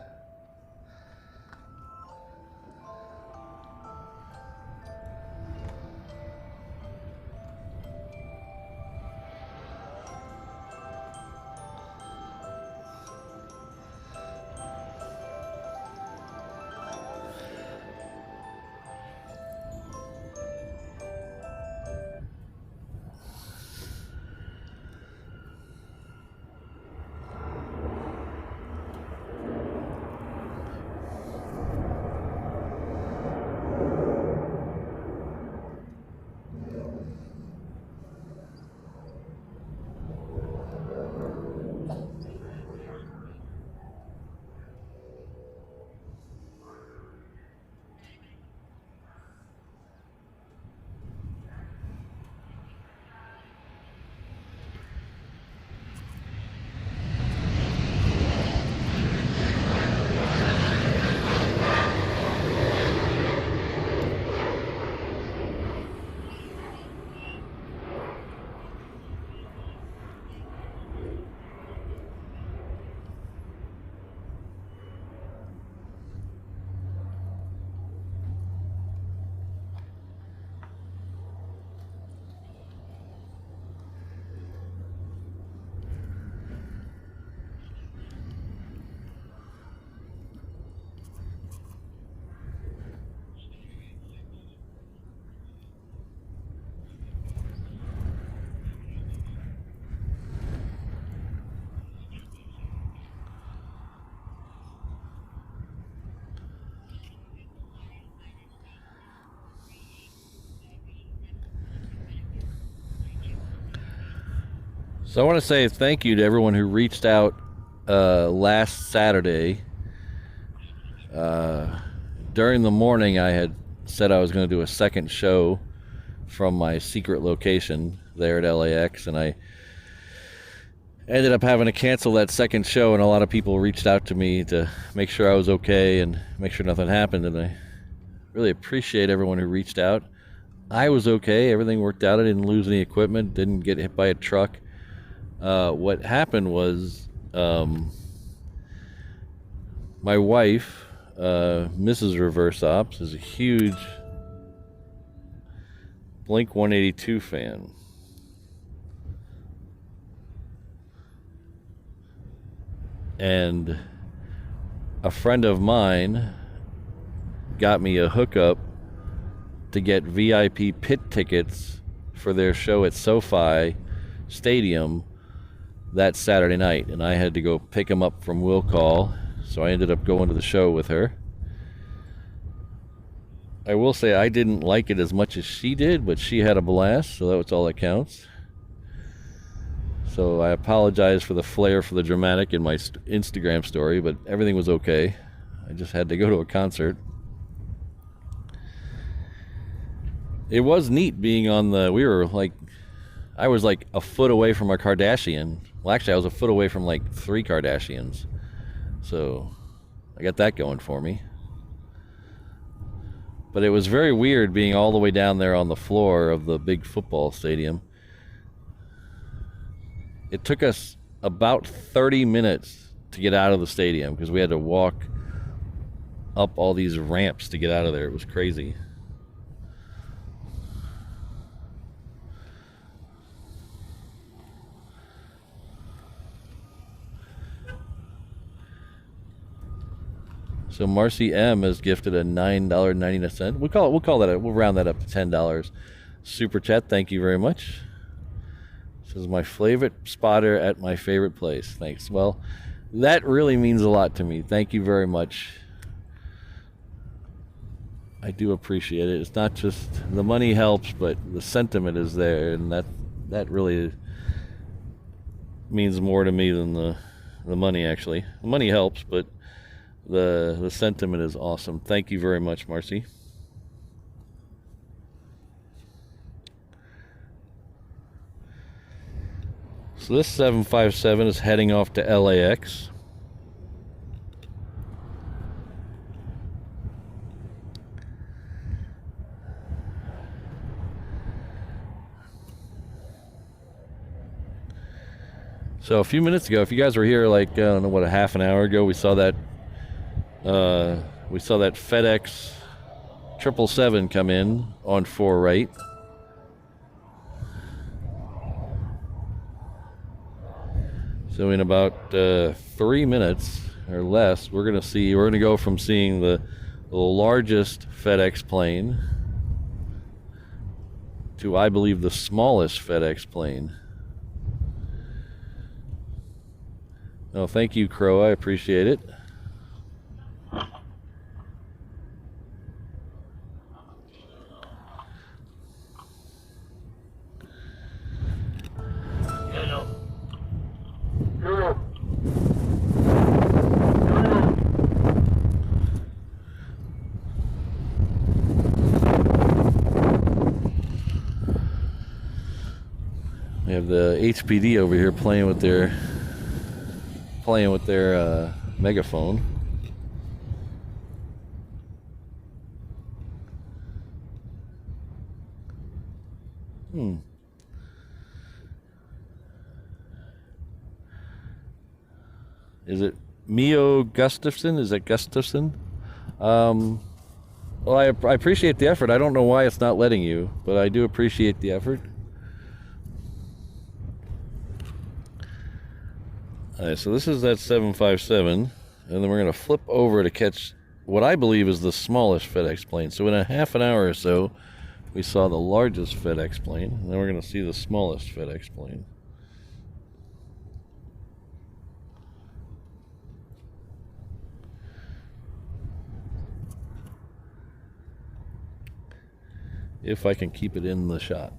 So I want to say thank you to everyone who reached out last Saturday. During the morning, I had said I was going to do a second show from my secret location there at LAX, and I ended up having to cancel that second show, and a lot of people reached out to me to make sure I was okay and make sure nothing happened, and I really appreciate everyone who reached out. I was okay. Everything worked out. I didn't lose any equipment, didn't get hit by a truck. What happened was my wife, Mrs. Reverse Ops, is a huge Blink 182 fan. And a friend of mine got me a hookup to get VIP pit tickets for their show at SoFi Stadium that Saturday night, and I had to go pick them up from Will Call, so I ended up going to the show with her. I will say I didn't like it as much as she did, but she had a blast, so that was all that counts. So I apologize for the flair for the dramatic in my Instagram story, but everything was okay. I just had to go to a concert. It was neat being on the, I was like a foot away from a Kardashian. Well, actually, I was a foot away from like 3 Kardashians. So I got that going for me. But it was very weird being all the way down there on the floor of the big football stadium. It took us about 30 minutes to get out of the stadium because we had to walk up all these ramps to get out of there. It was crazy. So Marcy M has gifted a $9.99. We'll round that up to $10. Super chat, thank you very much. This is my favorite spotter at my favorite place. Thanks. Well, that really means a lot to me. Thank you very much. I do appreciate it. It's not just the money helps, but the sentiment is there, and that really means more to me than the money. Actually, the money helps, but the sentiment is awesome. Thank you very much, Marcy. So this 757 is heading off to LAX. So a few minutes ago, if you guys were here, like I don't know what, a half an hour ago, we saw that FedEx 777 come in on 4 right. So in about 3 minutes or less, we're gonna go from seeing the largest FedEx plane to, I believe, the smallest FedEx plane. Oh, thank you, Crow. I appreciate it. We have the HPD over here playing with their megaphone. Is it Mio Gustafson? Is it Gustafson? Well, I appreciate the effort. I don't know why it's not letting you, but I do appreciate the effort. Alright, so this is that 757, and then we're going to flip over to catch what I believe is the smallest FedEx plane. So in a half an hour or so, we saw the largest FedEx plane, and then we're going to see the smallest FedEx plane. If I can keep it in the shot.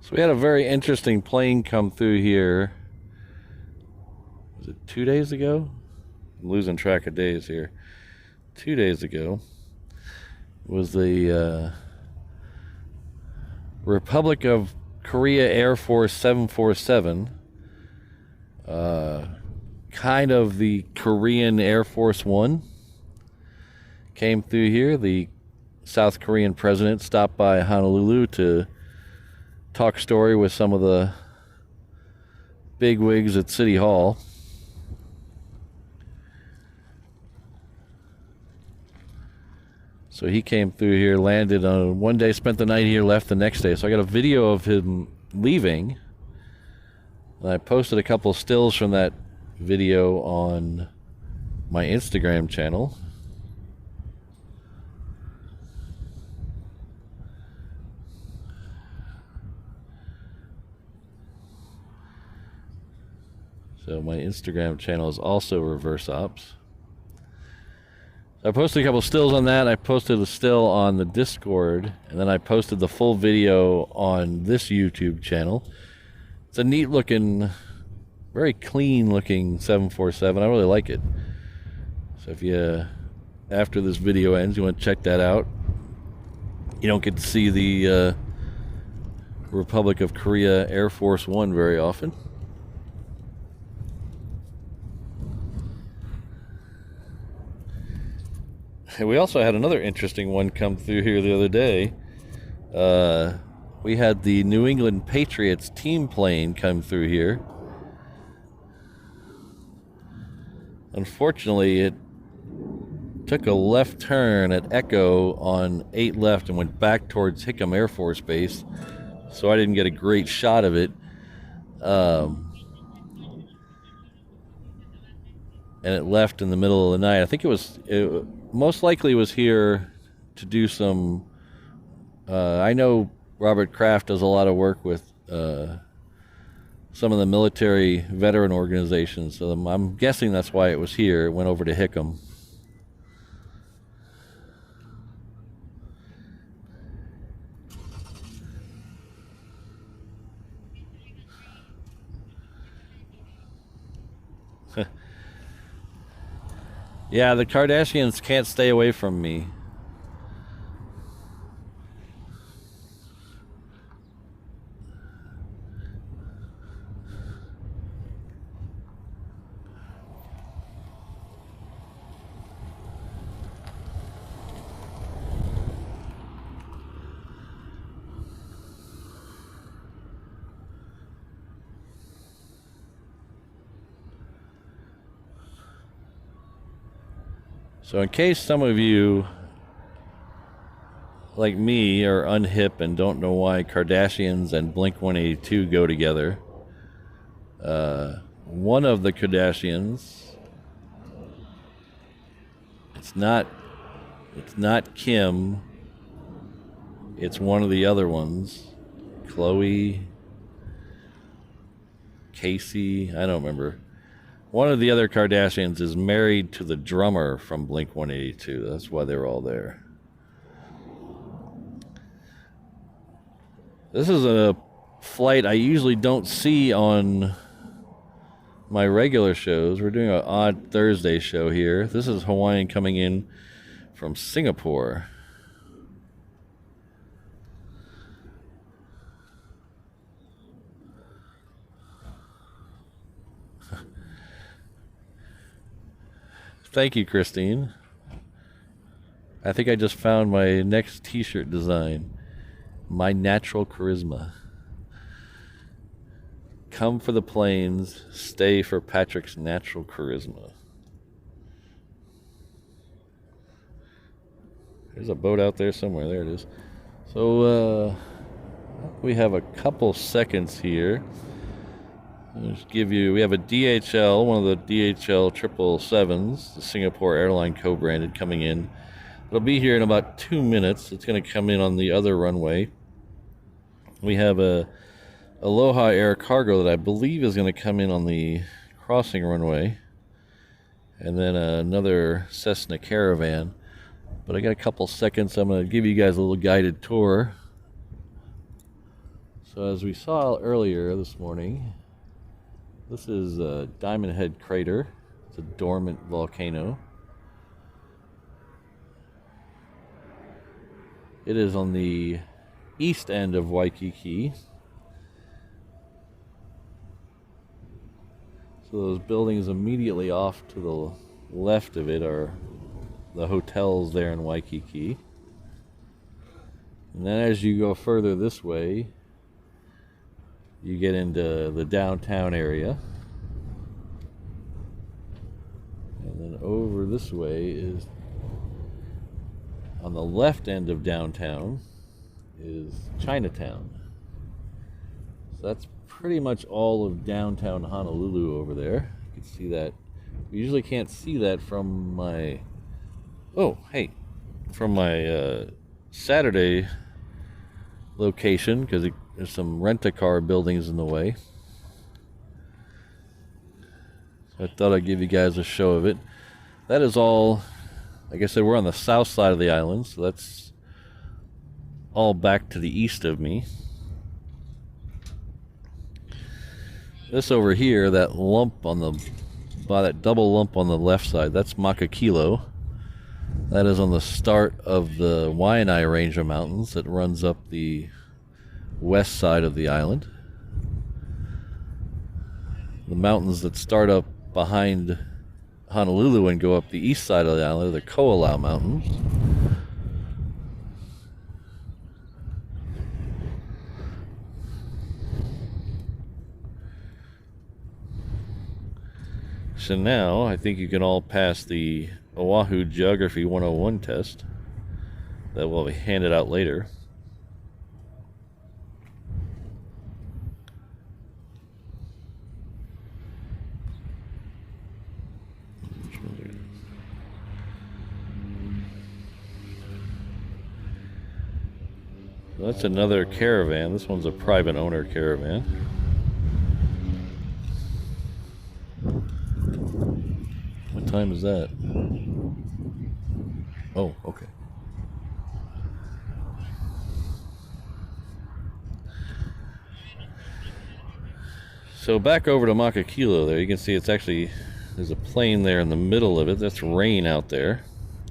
So we had a very interesting plane come through here. Was it 2 days ago? I'm losing track of days here. 2 days ago was the Republic of Korea Air Force 747. Kind of the Korean Air Force One came through here. The South Korean president stopped by Honolulu to talk story with some of the bigwigs at City Hall. So he came through here, landed on one day, spent the night here, left the next day. So I got a video of him leaving. And I posted a couple of stills from that video on my Instagram channel. So my Instagram channel is also Reverse Ops. I posted a couple stills on that. I posted a still on the Discord, and then I posted the full video on this YouTube channel. It's a neat looking, very clean looking 747. I really like it. So if you, after this video ends, you want to check that out. You don't get to see the Republic of Korea Air Force One very often. We also had another interesting one come through here the other day. We had the New England Patriots team plane come through here. Unfortunately, it took a left turn at Echo on 8 left and went back towards Hickam Air Force Base, so I didn't get a great shot of it. And it left in the middle of the night. I think it most likely was here to do some, I know Robert Kraft does a lot of work with some of the military veteran organizations, so I'm guessing that's why it was here. It went over to Hickam. Yeah, the Kardashians can't stay away from me. So in case some of you, like me, are unhip and don't know why Kardashians and Blink-182 go together, one of the Kardashians, it's not Kim, it's one of the other ones, Khloe, Casey, I don't remember. One of the other Kardashians is married to the drummer from Blink-182. That's why they were all there. This is a flight I usually don't see on my regular shows. We're doing an odd Thursday show here. This is Hawaiian coming in from Singapore. Thank you, Christine. I think I just found my next t-shirt design. My natural charisma. Come for the planes, stay for Patrick's natural charisma. There's a boat out there somewhere. There it is. So we have a couple seconds here. I'll just give you, we have a DHL, one of the DHL 777s, the Singapore airline co-branded, coming in. It'll be here in about 2 minutes. It's going to come in on the other runway. We have a Aloha Air Cargo that I believe is going to come in on the crossing runway. And then another Cessna Caravan. But I got a couple seconds. I'm going to give you guys a little guided tour. So as we saw earlier this morning, this is a Diamond Head crater. It's a dormant volcano. It is on the east end of Waikiki. So those buildings immediately off to the left of it are the hotels there in Waikiki. And then as you go further this way, you get into the downtown area. And then over this way is, on the left end of downtown, is Chinatown. So that's pretty much all of downtown Honolulu over there. You can see that. We usually can't see that from my, from my Saturday location, because there's some rent-a-car buildings in the way. So I thought I'd give you guys a show of it. That is all, like I said, we're on the south side of the island, so that's all back to the east of me. This over here, that lump on the, by that double lump on the left side, that's Makakilo. That is on the start of the Waianae range of mountains that runs up the west side of the island. The mountains that start up behind Honolulu and go up the east side of the island are the Ko'olau Mountains. So now I think you can all pass the Oahu Geography 101 test that will be handed out later. That's another caravan. This one's a private owner caravan. What time is that? Oh, okay. So back over to Makakilo there, you can see it's actually, there's a plane there in the middle of it. That's rain out there.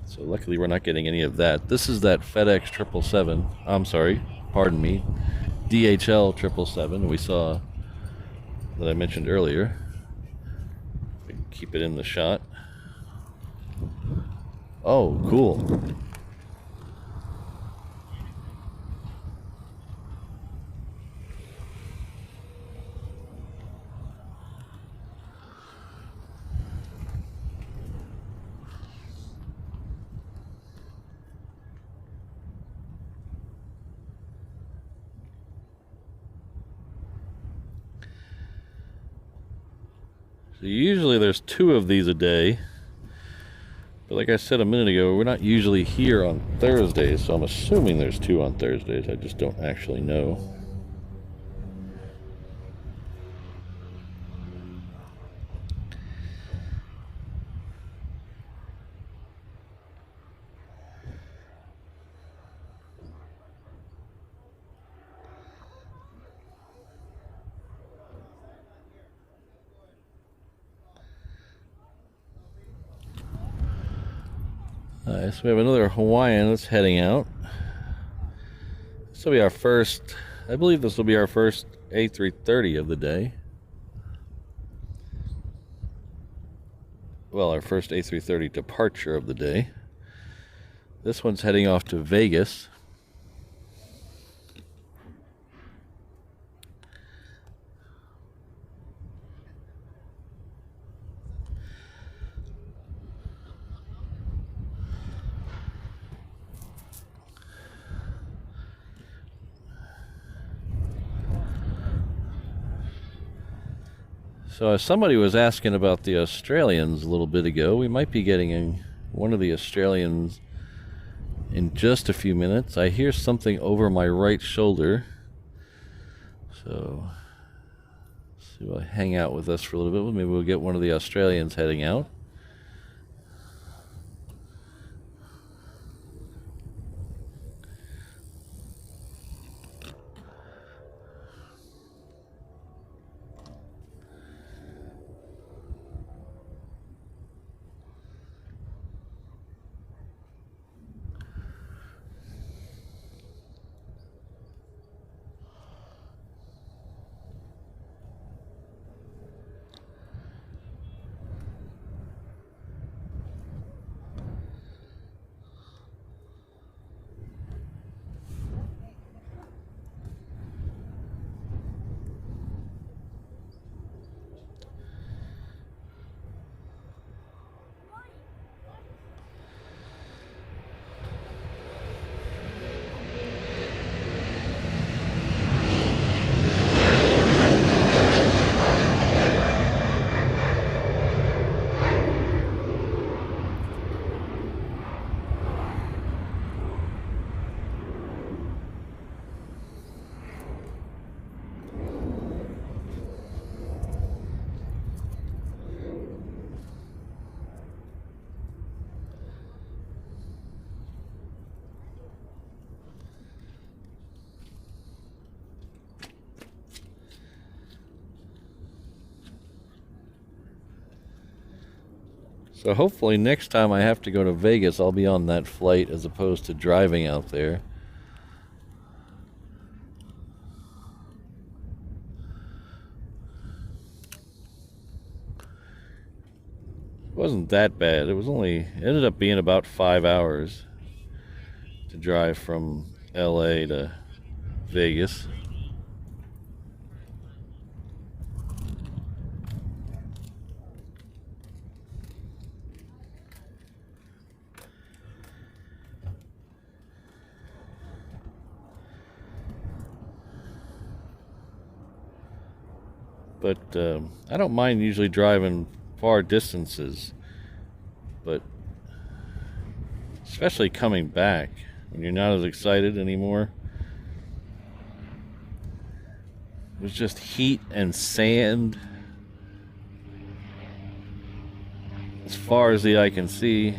So luckily we're not getting any of that. This is that FedEx 777. I'm sorry, pardon me. DHL 777 we saw that I mentioned earlier. We can keep it in the shot. Oh, cool. So usually there's 2 of these a day. But like I said a minute ago, we're not usually here on Thursdays, so I'm assuming there's 2 on Thursdays. I just don't actually know. So we have another Hawaiian that's heading out. This will be our first, I believe this will be our first A330 of the day. Well, our first A330 departure of the day. This one's heading off to Vegas. So as somebody was asking about the Australians a little bit ago, we might be getting one of the Australians in just a few minutes. I hear something over my right shoulder. So see, we'll hang out with us for a little bit. Maybe we'll get one of the Australians heading out. So hopefully next time I have to go to Vegas, I'll be on that flight as opposed to driving out there. It wasn't that bad. It ended up being about 5 hours to drive from LA to Vegas. But I don't mind usually driving far distances, but especially coming back when you're not as excited anymore. It was just heat and sand as far as the eye can see.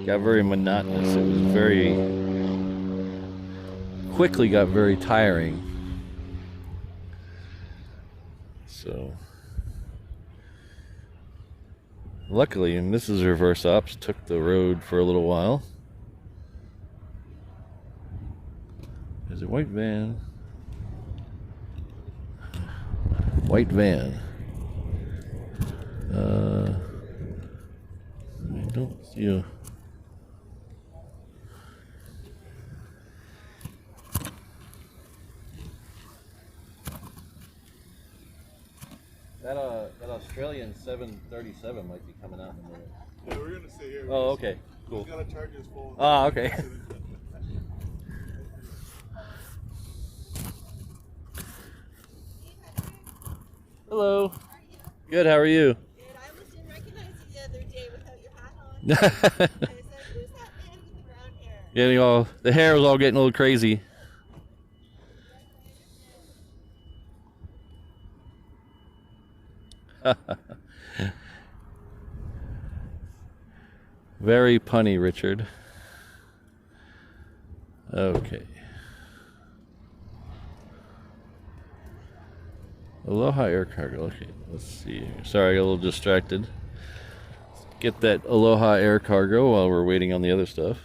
Got very monotonous. It was quickly got very tiring. So luckily, and this is reverse ops, took the road for a little while. There's a white van. White van. I don't see a... That Australian 737 might be coming out in a minute. Yeah, we're gonna stay here. Oh, okay, cool. He's gotta charge his phone. Ah, okay. Hello. Good, how are you? Good. I almost didn't recognize you the other day without your hat on. I was like, who's that man with the brown hair? Getting all, the hair was all getting a little crazy. Very punny, Richard. Okay. Aloha Air Cargo. Okay, let's see here. Sorry, I got a little distracted. Get that Aloha Air Cargo while we're waiting on the other stuff.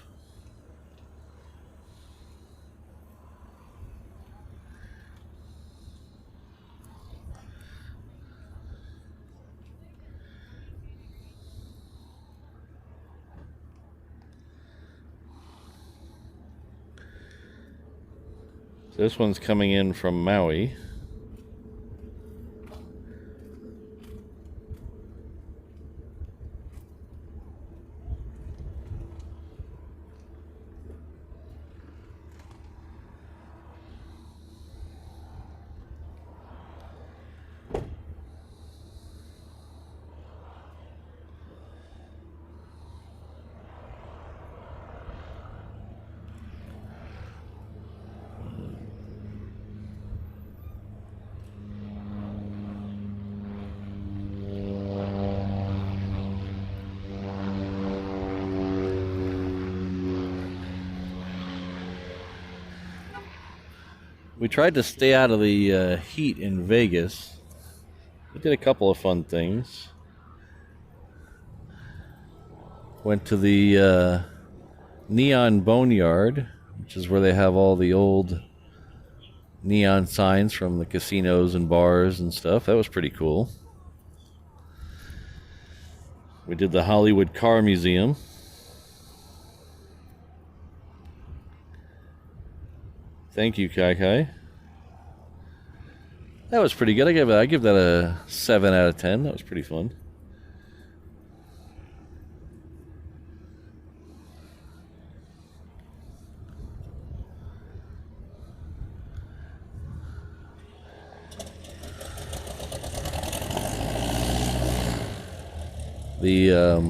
This one's coming in from Maui. We tried to stay out of the heat in Vegas. We did a couple of fun things. Went to the Neon Boneyard, which is where they have all the old neon signs from the casinos and bars and stuff. That was pretty cool. We did the Hollywood Car Museum. Thank you, Kai Kai. That was pretty good. I give that a 7 out of 10. That was pretty fun. The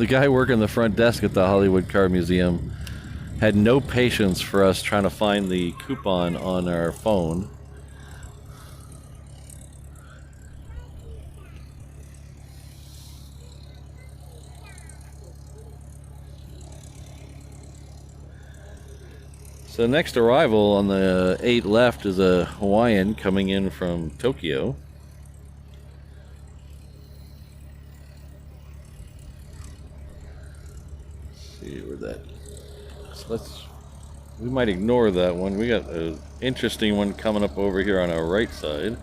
guy working the front desk at the Hollywood Car Museum had no patience for us trying to find the coupon on our phone. So next arrival on the 8 left is a Hawaiian coming in from Tokyo. see where that. So we might ignore that one. We got an interesting one coming up over here on our right side.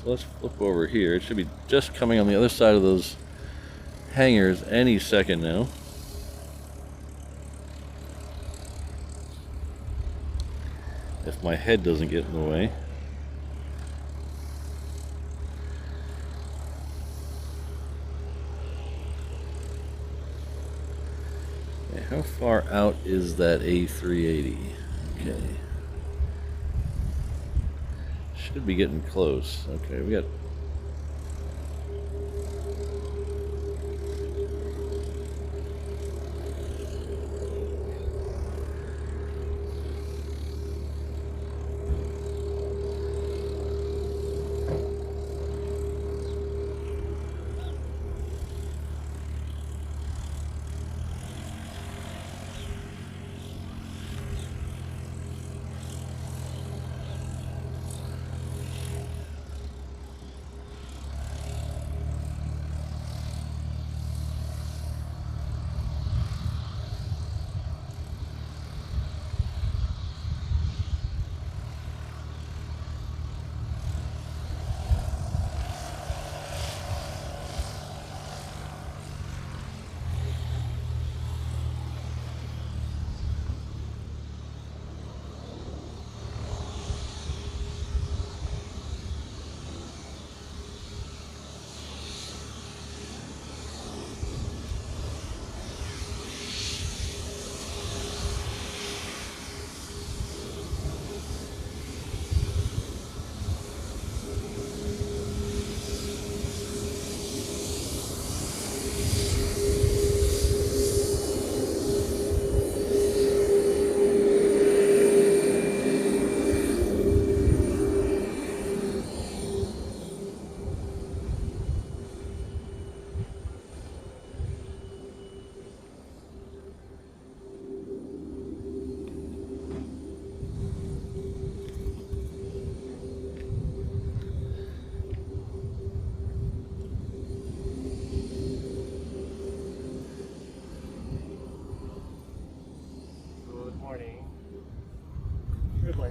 So let's flip over here. It should be just coming on the other side of those hangars any second now. If my head doesn't get in the way. Okay, how far out is that A380? Okay. Should be getting close. Okay, we got.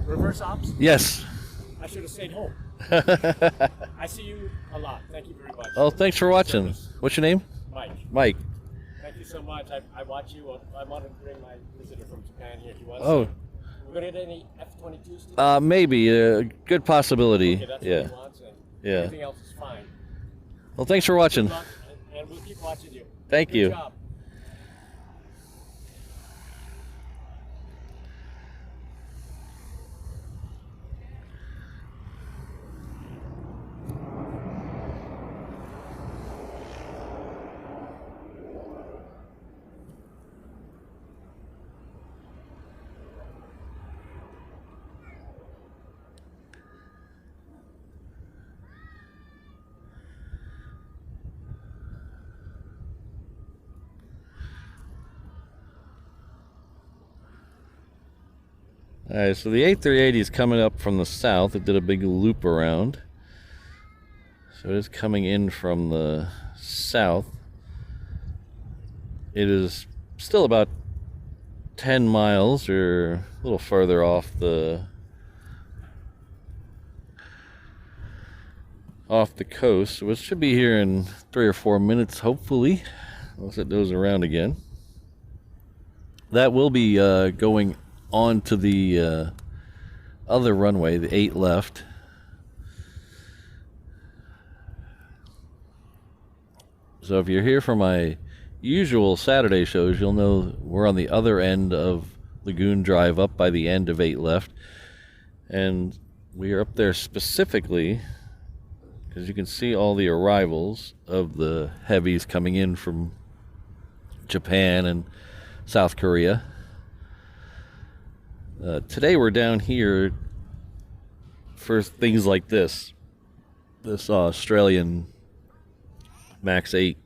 Reverse ops? Yes. I should have stayed home. I see you a lot. Thank you very much. Oh, thanks for watching. What's your name? Mike. Mike. Thank you so much. I watch you. I want to bring my visitor from Japan here. He wants Oh. to. We're going to get any F-22s today? Maybe a good possibility. Okay, that's Yeah. what he wants. And Yeah. everything else is fine. Well, thanks for watching. Good luck, and we'll keep watching you. Thank Good you. job. All right, so the A380 is coming up from the south. It did a big loop around. So it is coming in from the south. It is still about 10 miles or a little further off the coast. So it should be here in 3 or 4 minutes, hopefully, unless it goes around again. That will be going on to the other runway, the 8 left. So if you're here for my usual Saturday shows, you'll know we're on the other end of Lagoon Drive, up by the end of 8 left. And we are up there specifically because you can see all the arrivals of the Heavies coming in from Japan and South Korea. Today we're down here for things like this Australian Max 8,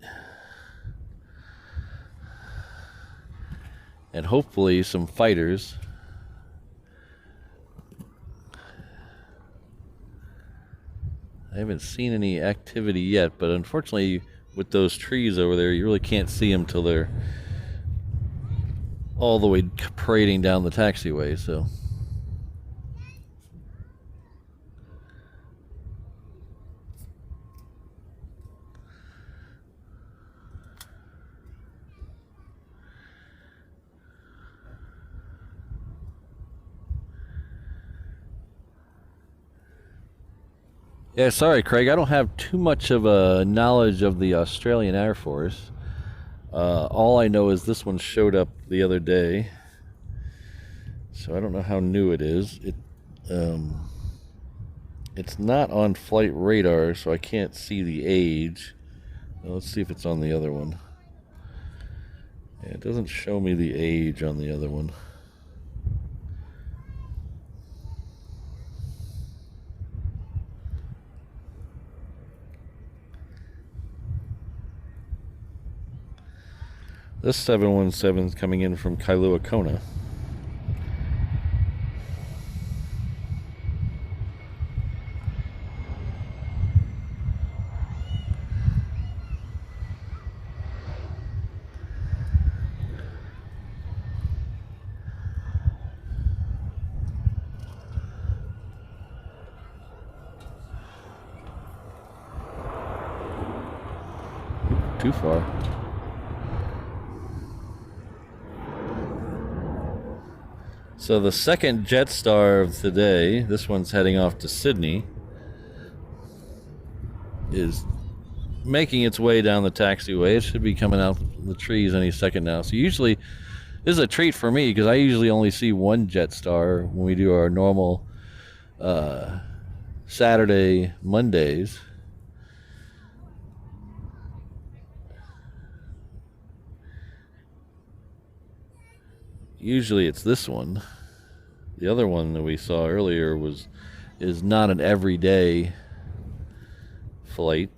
and hopefully some fighters. I haven't seen any activity yet, but unfortunately with those trees over there you really can't see them till they're all the way parading down the taxiway, so. Yeah, sorry, Craig. I don't have too much of a knowledge of the Australian Air Force. All I know is this one showed up the other day, so I don't know how new it is. It's not on flight radar, so I can't see the age. Now, let's see if it's on the other one. Yeah, it doesn't show me the age on the other one. This 717 is coming in from Kailua Kona. Too far. So the second Jetstar of today, this one's heading off to Sydney, is making its way down the taxiway. It should be coming out the trees any second now. So usually, this is a treat for me because I usually only see one Jetstar when we do our normal Saturday, Mondays. Usually it's this one. The other one that we saw earlier is not an everyday flight.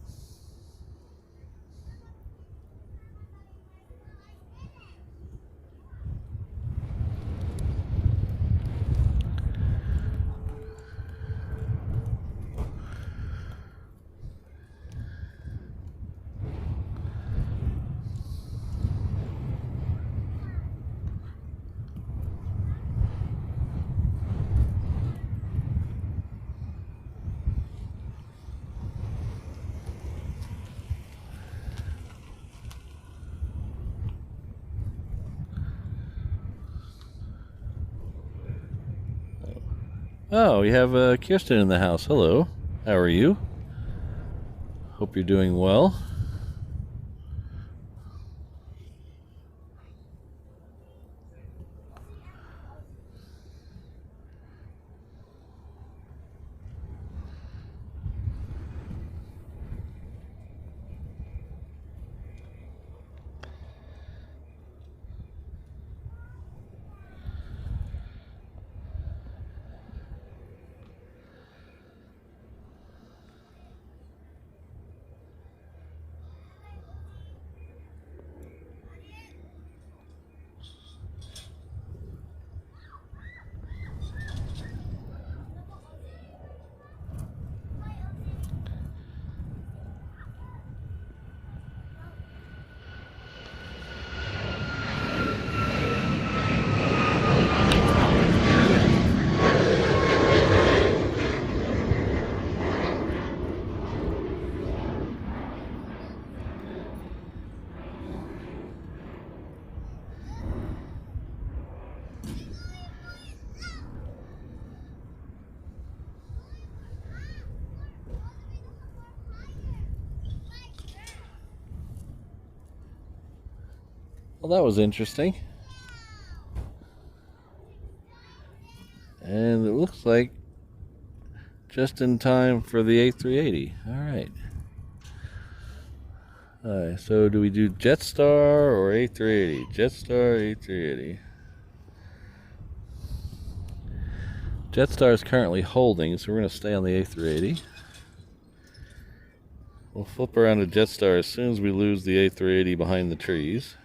Oh, we have Kirsten in the house. Hello. How are you? Hope you're doing well. Well, that was interesting. And it looks like just in time for the A380. All right. All right, so do we do Jetstar or A380? Jetstar, A380. Jetstar is currently holding, so we're going to stay on the A380. We'll flip around to Jetstar as soon as we lose the A380 behind the trees.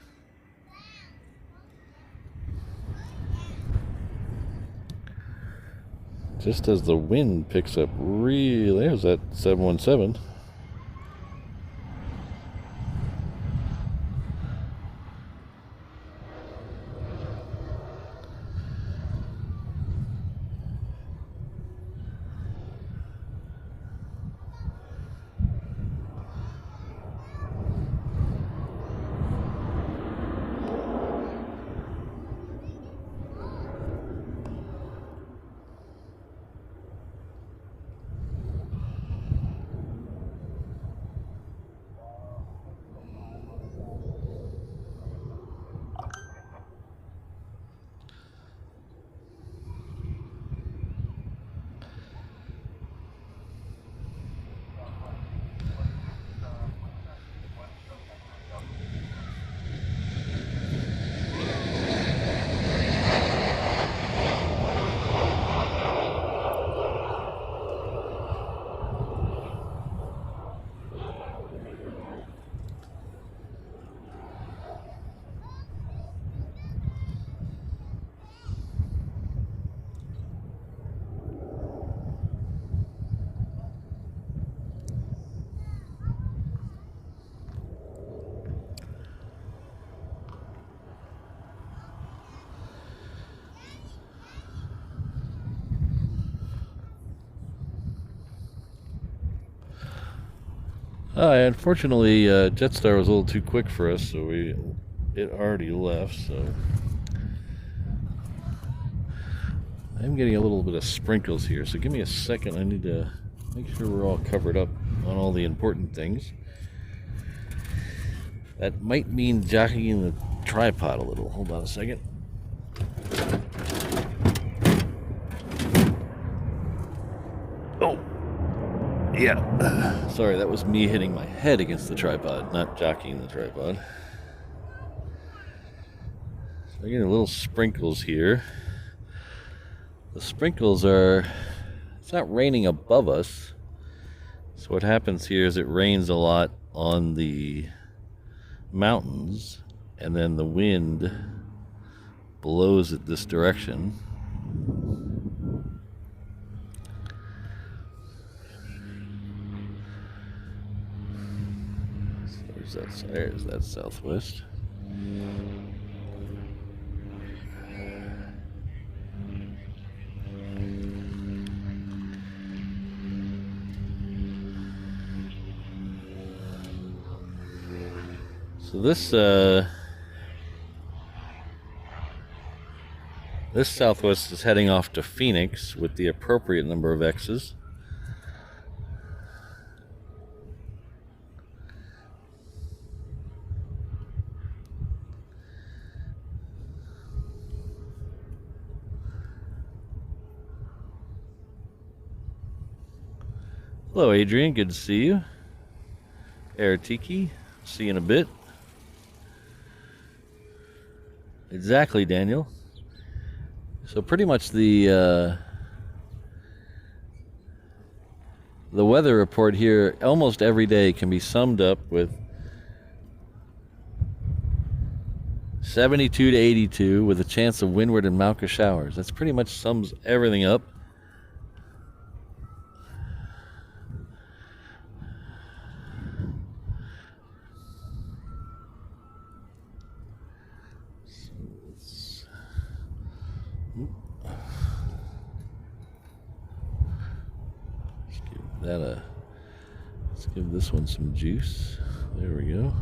Just as the wind picks up really, there's that 717. Unfortunately, Jetstar was a little too quick for us, so it already left. So I'm getting a little bit of sprinkles here. So give me a second. I need to make sure we're all covered up on all the important things. That might mean jockeying the tripod a little. Hold on a second. Oh, yeah. Sorry, that was me hitting my head against the tripod, not jockeying the tripod. So I'm getting little sprinkles here. The sprinkles are, it's not raining above us. So what happens here is it rains a lot on the mountains, and then the wind blows it this direction. So there's that southwest. So this southwest is heading off to Phoenix with the appropriate number of X's. Hello, Adrian. Good to see you. Air Tiki. See you in a bit. Exactly, Daniel. So pretty much the weather report here almost every day can be summed up with 72 to 82 with a chance of windward and Mauka showers. That's pretty much sums everything up. Let's give this one some juice. There we go.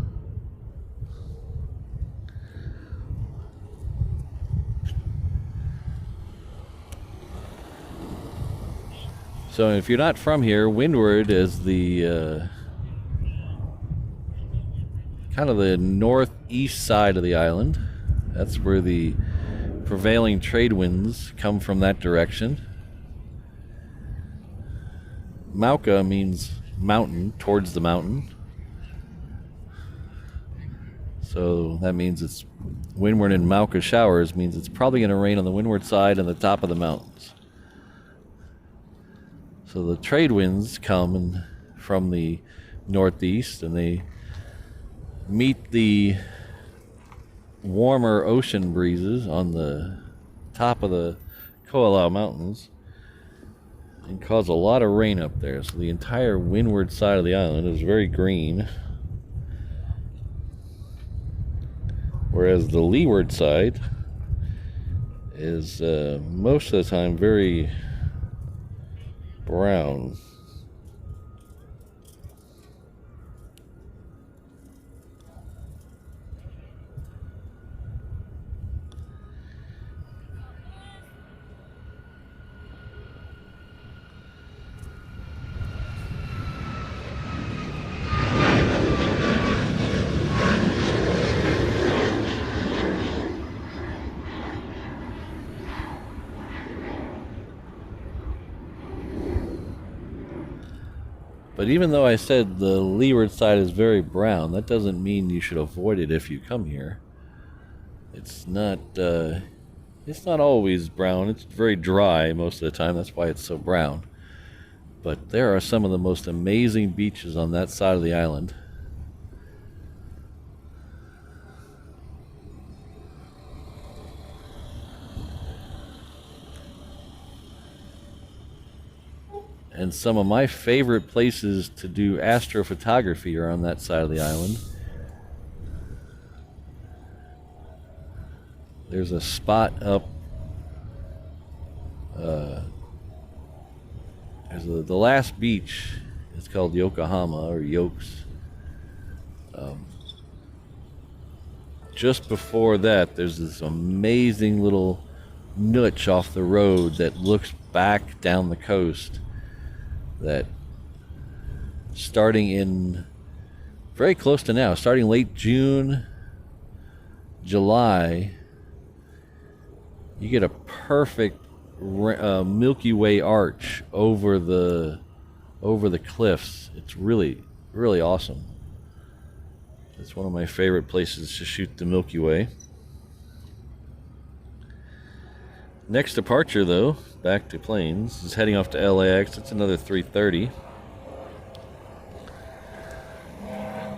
So if you're not from here, windward is the kind of the northeast side of the island. That's where the prevailing trade winds come from, that direction. Mauka means mountain, towards the mountain. So that means it's windward and Mauka showers, means it's probably going to rain on the windward side and the top of the mountains. So the trade winds come from the northeast, and they meet the warmer ocean breezes on the top of the Ko'olau Mountains and cause a lot of rain up there. So the entire windward side of the island is very green, whereas the leeward side is most of the time very brown. But even though I said the leeward side is very brown, that doesn't mean you should avoid it if you come here. It's not always brown. It's very dry most of the time. That's why it's so brown. But there are some of the most amazing beaches on that side of the island. And some of my favorite places to do astrophotography are on that side of the island. There's a spot up, the last beach is called Yokohama, or Yokes. Just before that, there's this amazing little notch off the road that looks back down the coast, that starting in very close to now, starting late June, July, you get a perfect Milky Way arch over the cliffs. It's really, really awesome. It's one of my favorite places to shoot the Milky Way. Next departure, though, back to planes, is heading off to LAX. It's another 330.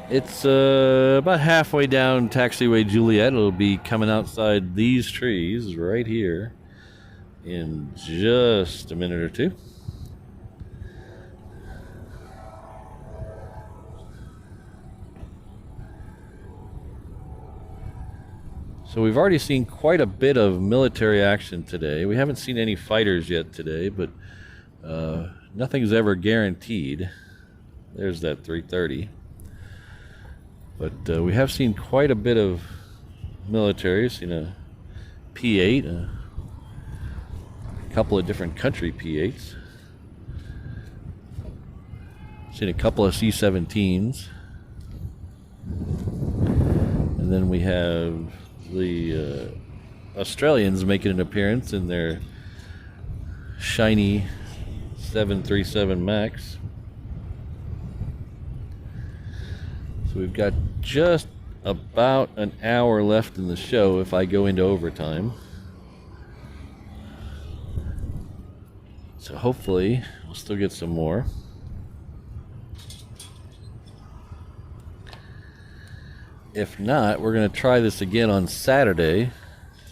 It's about halfway down taxiway Juliet. It'll be coming outside these trees right here in just a minute or two. So we've already seen quite a bit of military action today. We haven't seen any fighters yet today, but nothing's ever guaranteed. There's that 330. But we have seen quite a bit of military. Seen a P-8, a couple of different country P-8s. Seen a couple of C-17s. And then we have the Australians making an appearance in their shiny 737 MAX. So we've got just about an hour left in the show if I go into overtime. So hopefully we'll still get some more. If not, we're going to try this again on Saturday.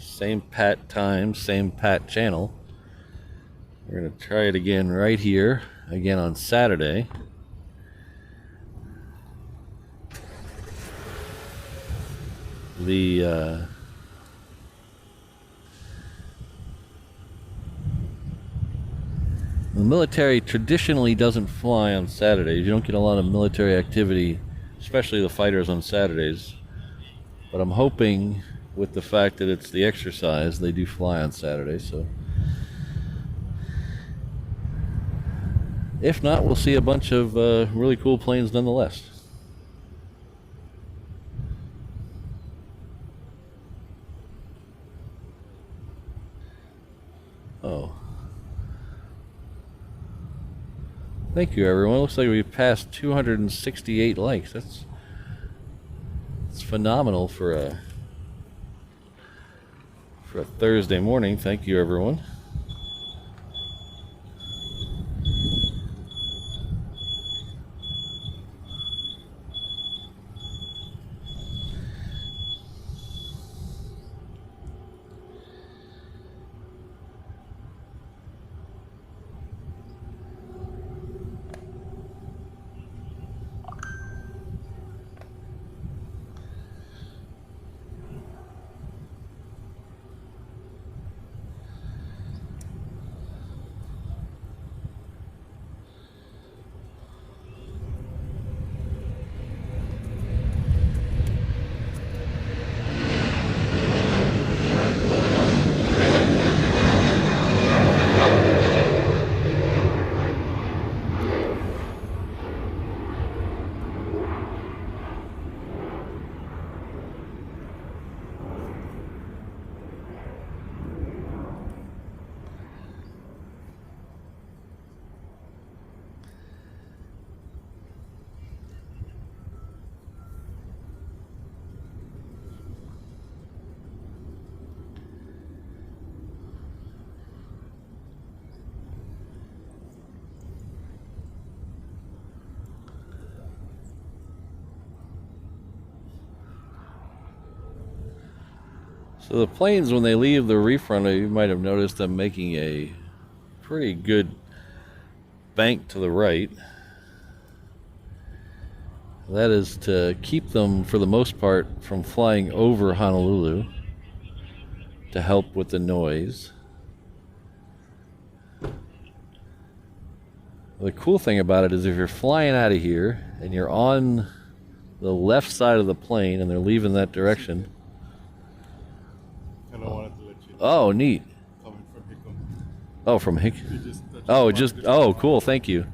Same pat time, same pat channel. We're going to try it again right here, again on Saturday. The military traditionally doesn't fly on Saturdays. You don't get a lot of military activity, especially the fighters, on Saturdays. But I'm hoping with the fact that it's the exercise, they do fly on Saturday. So if not, we'll see a bunch of really cool planes nonetheless. Oh. Thank you, everyone. Looks like we've passed 268 likes. That's phenomenal for a Thursday morning. Thank you, everyone. So the planes, when they leave the reef runway, you might have noticed them making a pretty good bank to the right. That is to keep them, for the most part, from flying over Honolulu, to help with the noise. The cool thing about it is if you're flying out of here and you're on the left side of the plane, and they're leaving that direction. And I wanted to let you know. Oh, neat. Coming from Hickam. Oh, from Hick. You just touched Oh, on just this oh, one. cool. Thank you.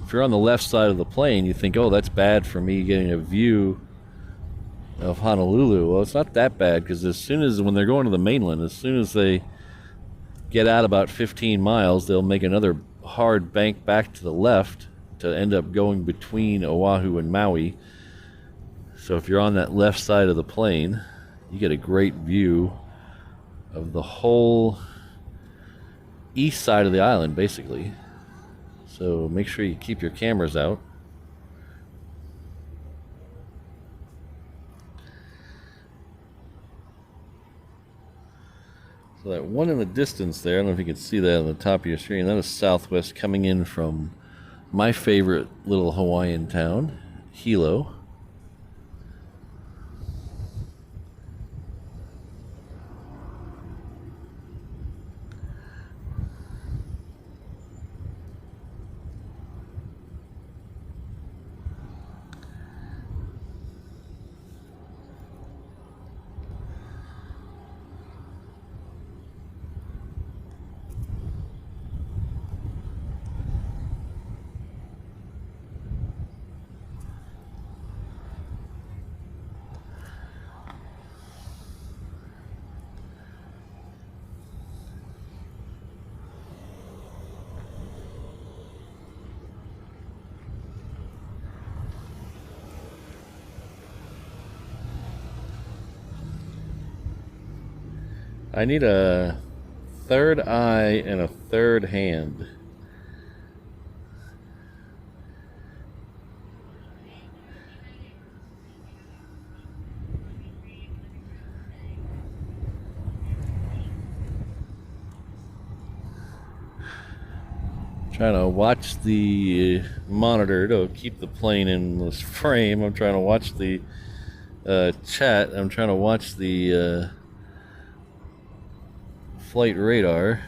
If you're on the left side of the plane, you think, oh, that's bad for me getting a view of Honolulu. Well, it's not that bad, because as soon as, when they're going to the mainland, as soon as they get out about 15 miles, they'll make another hard bank back to the left to end up going between Oahu and Maui. So if you're on that left side of the plane, you get a great view of the whole east side of the island, basically. So make sure you keep your cameras out. So that one in the distance there, I don't know if you can see that on the top of your screen, that is Southwest coming in from my favorite little Hawaiian town, Hilo. I need a third eye and a third hand. Trying to watch the monitor to keep the plane in this frame. I'm trying to watch the chat. I'm trying to watch the flight radar.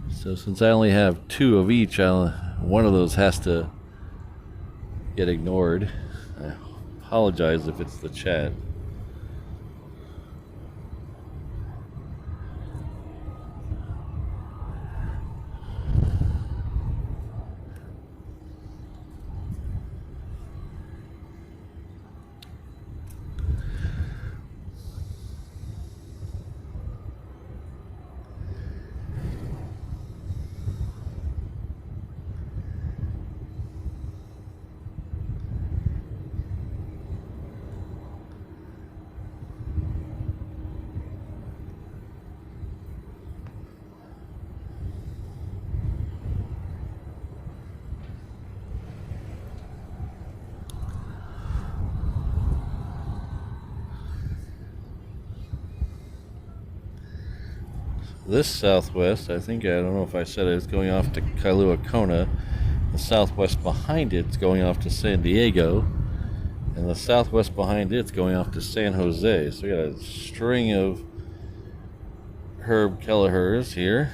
So since I only have two of each, one of those has to get ignored. I apologize if it's the chat. This Southwest, I don't know if I said it, is going off to Kailua Kona. The Southwest behind it's going off to San Diego. And the Southwest behind it's going off to San Jose. So we got a string of Herb Kelleher's here.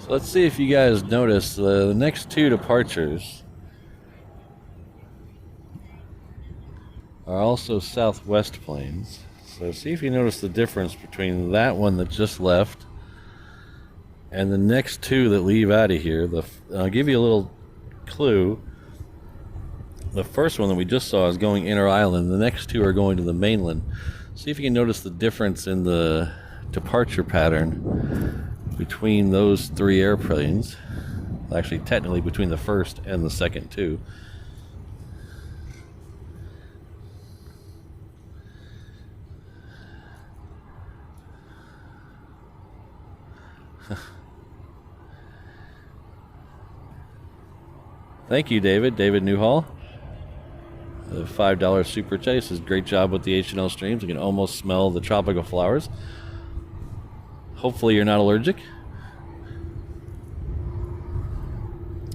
Let's see if you guys notice the next two departures are also Southwest planes. So see if you notice the difference between that one that just left and the next two that leave out of here. I'll give you a little clue. The first one that we just saw is going inter-island. The next two are going to the mainland. See if you can notice the difference in the departure pattern between those three airplanes. Actually, technically between the first and the second two. Thank you, David. David Newhall. The $5 super chat says, great job with the HNL streams. You can almost smell the tropical flowers. Hopefully you're not allergic.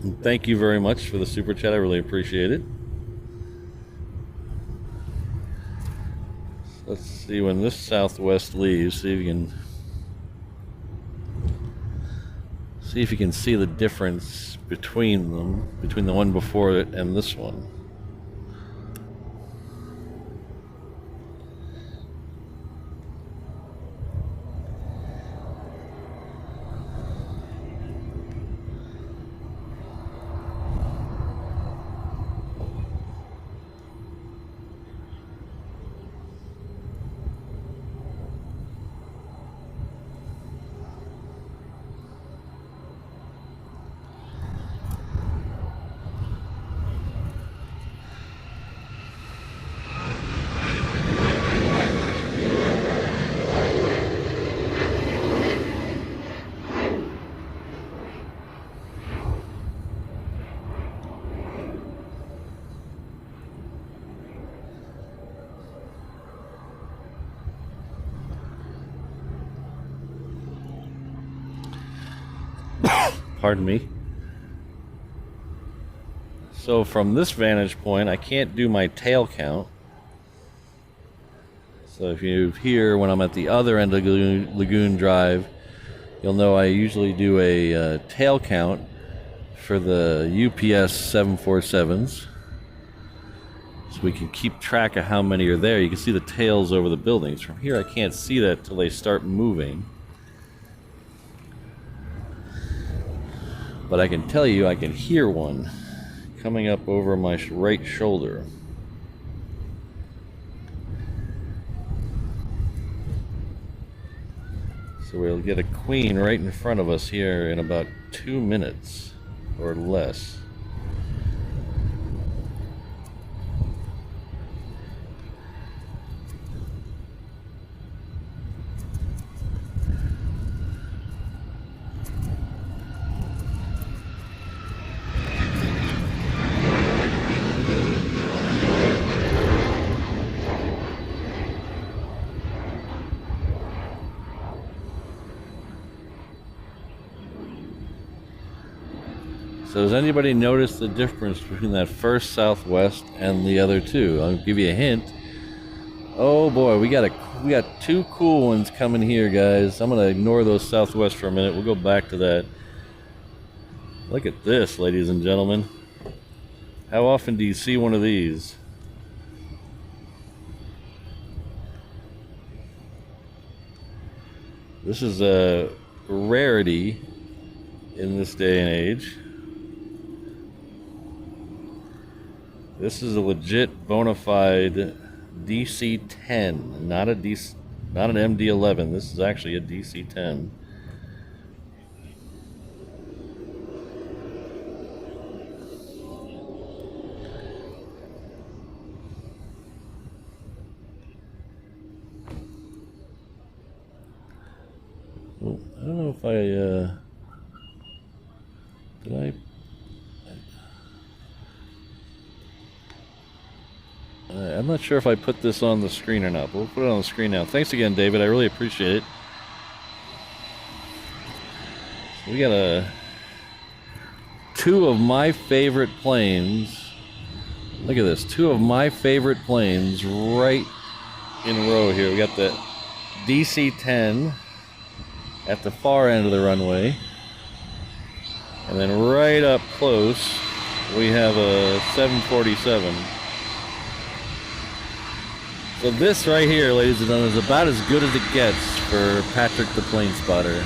And thank you very much for the super chat. I really appreciate it. Let's see when this Southwest leaves. See if you can see the difference between them, between the one before it and this one. Pardon me. So from this vantage point, I can't do my tail count. So if you hear when I'm at the other end of Lagoon Drive, you'll know I usually do a tail count for the UPS 747s. So we can keep track of how many are there. You can see the tails over the buildings. From here, I can't see that till they start moving. But I can tell you, I can hear one coming up over my right shoulder. So we'll get a queen right in front of us here in about 2 minutes or less. So does anybody notice the difference between that first Southwest and the other two? I'll give you a hint. Oh boy, we got two cool ones coming here, guys. I'm gonna ignore those Southwest for a minute. We'll go back to that. Look at this, ladies and gentlemen. How often do you see one of these? This is a rarity in this day and age. This is a legit bona fide DC-10, not an MD-11. This is actually a DC-10. Well, I don't know if did I? I'm not sure if I put this on the screen or not, but we'll put it on the screen now. Thanks again, David. I really appreciate it. So we got two of my favorite planes. Look at this. Two of my favorite planes right in a row here. We got the DC-10 at the far end of the runway. And then right up close, we have a 747. So this right here, ladies and gentlemen, is about as good as it gets for Patrick the Plane Spotter.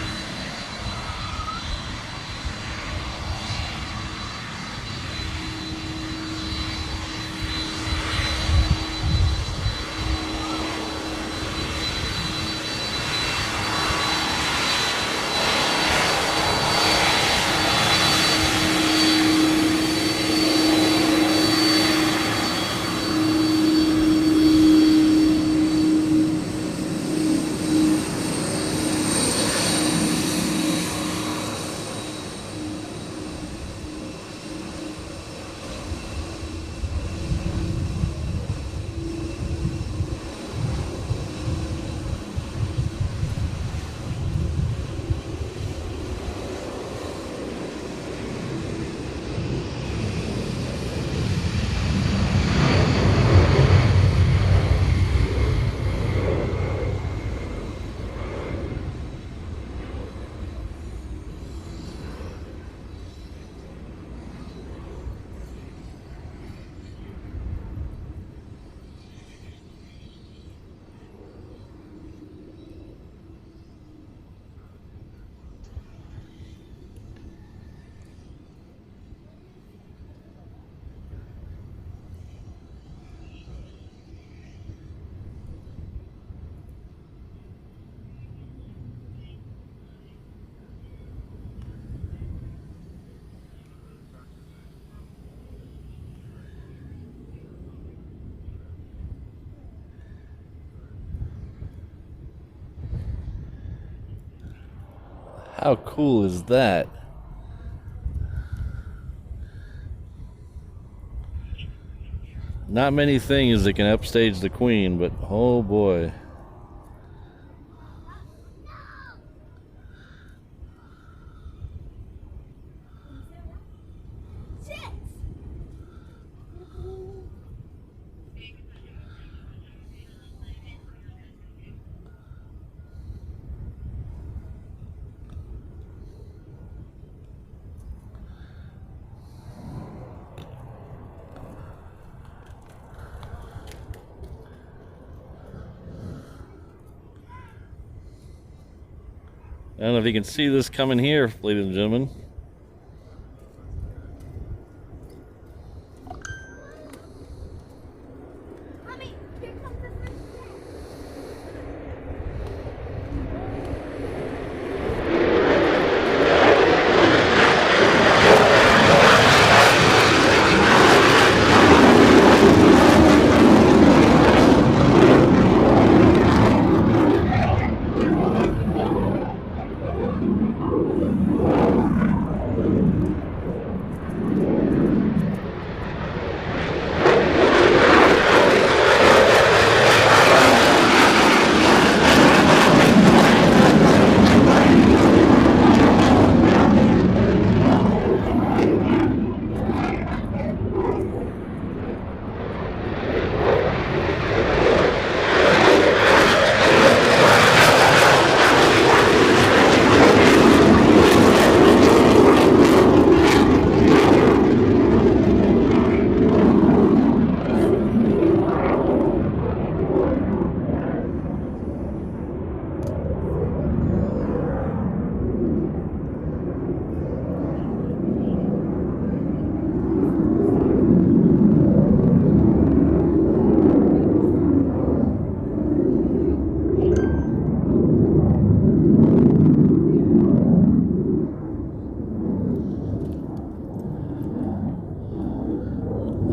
How cool is that? Not many things that can upstage the Queen, but oh boy. I don't know if you can see this coming here, ladies and gentlemen. Mommy, here comes the first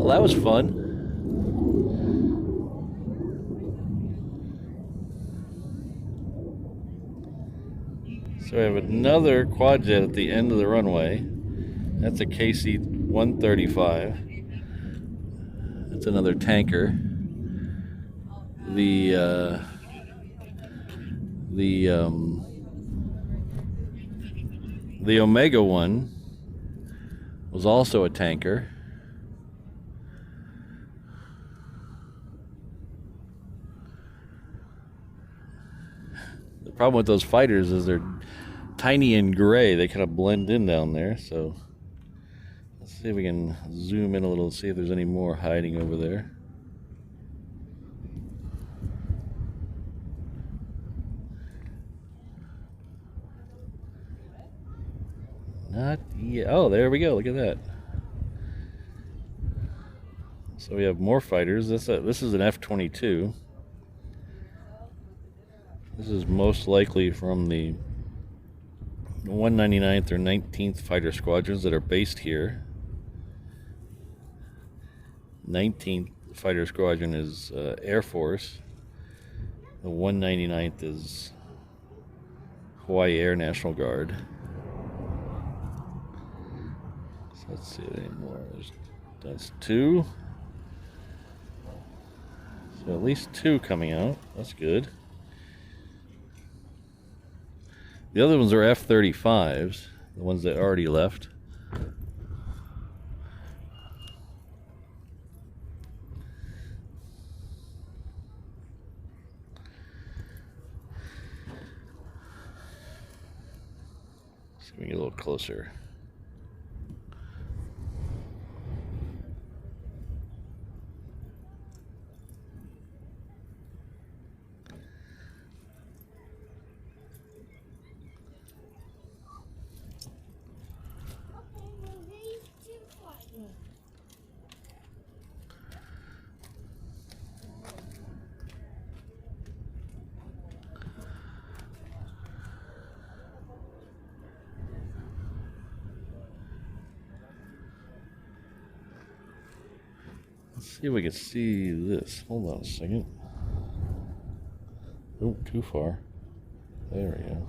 Well, that was fun. So we have another quad jet at the end of the runway. That's a KC-135. That's another tanker. The Omega one was also a tanker. The problem with those fighters is they're tiny and gray. They kind of blend in down there. So let's see if we can zoom in a little and see if there's any more hiding over there. Not yet. Oh, there we go. Look at that. So we have more fighters. This is an F-22. This is most likely from the 199th or 19th Fighter Squadrons that are based here. 19th Fighter Squadron is Air Force. The 199th is Hawaii Air National Guard. So let's see any more. That's two. So at least two coming out. That's good. The other ones are F-35s, the ones that already left. See if we can get a little closer. Let's see if we can see this. Hold on a second. Oh, too far. There we go.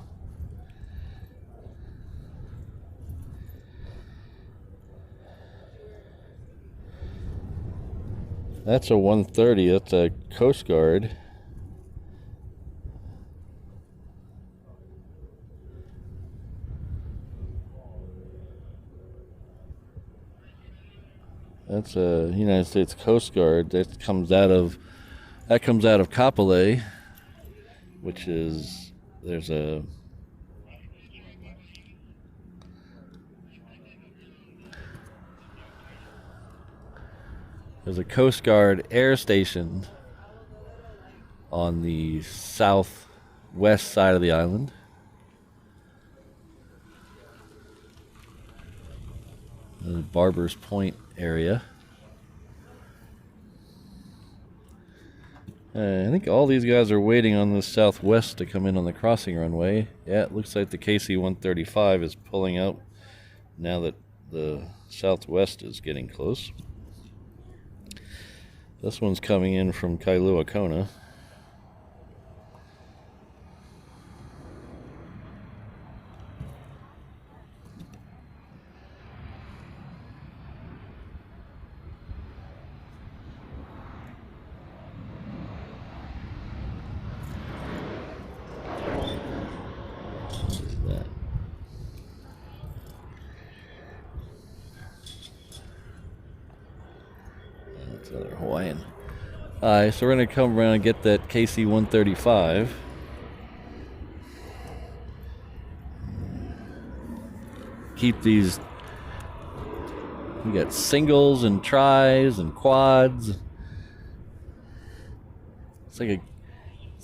That's a 130. That's a Coast Guard. That's a United States Coast Guard. That comes out of Kapolei, which is there's a Coast Guard air station on the southwest side of the island. The Barber's Point area. I think all these guys are waiting on the southwest to come in on the crossing runway. Yeah, it looks like the KC-135 is pulling out now that the southwest is getting close. This one's coming in from Kailua Kona. That's another Hawaiian. Alright, so we're going to come around and get that KC-135. Keep these. We got singles and tris and quads. It's like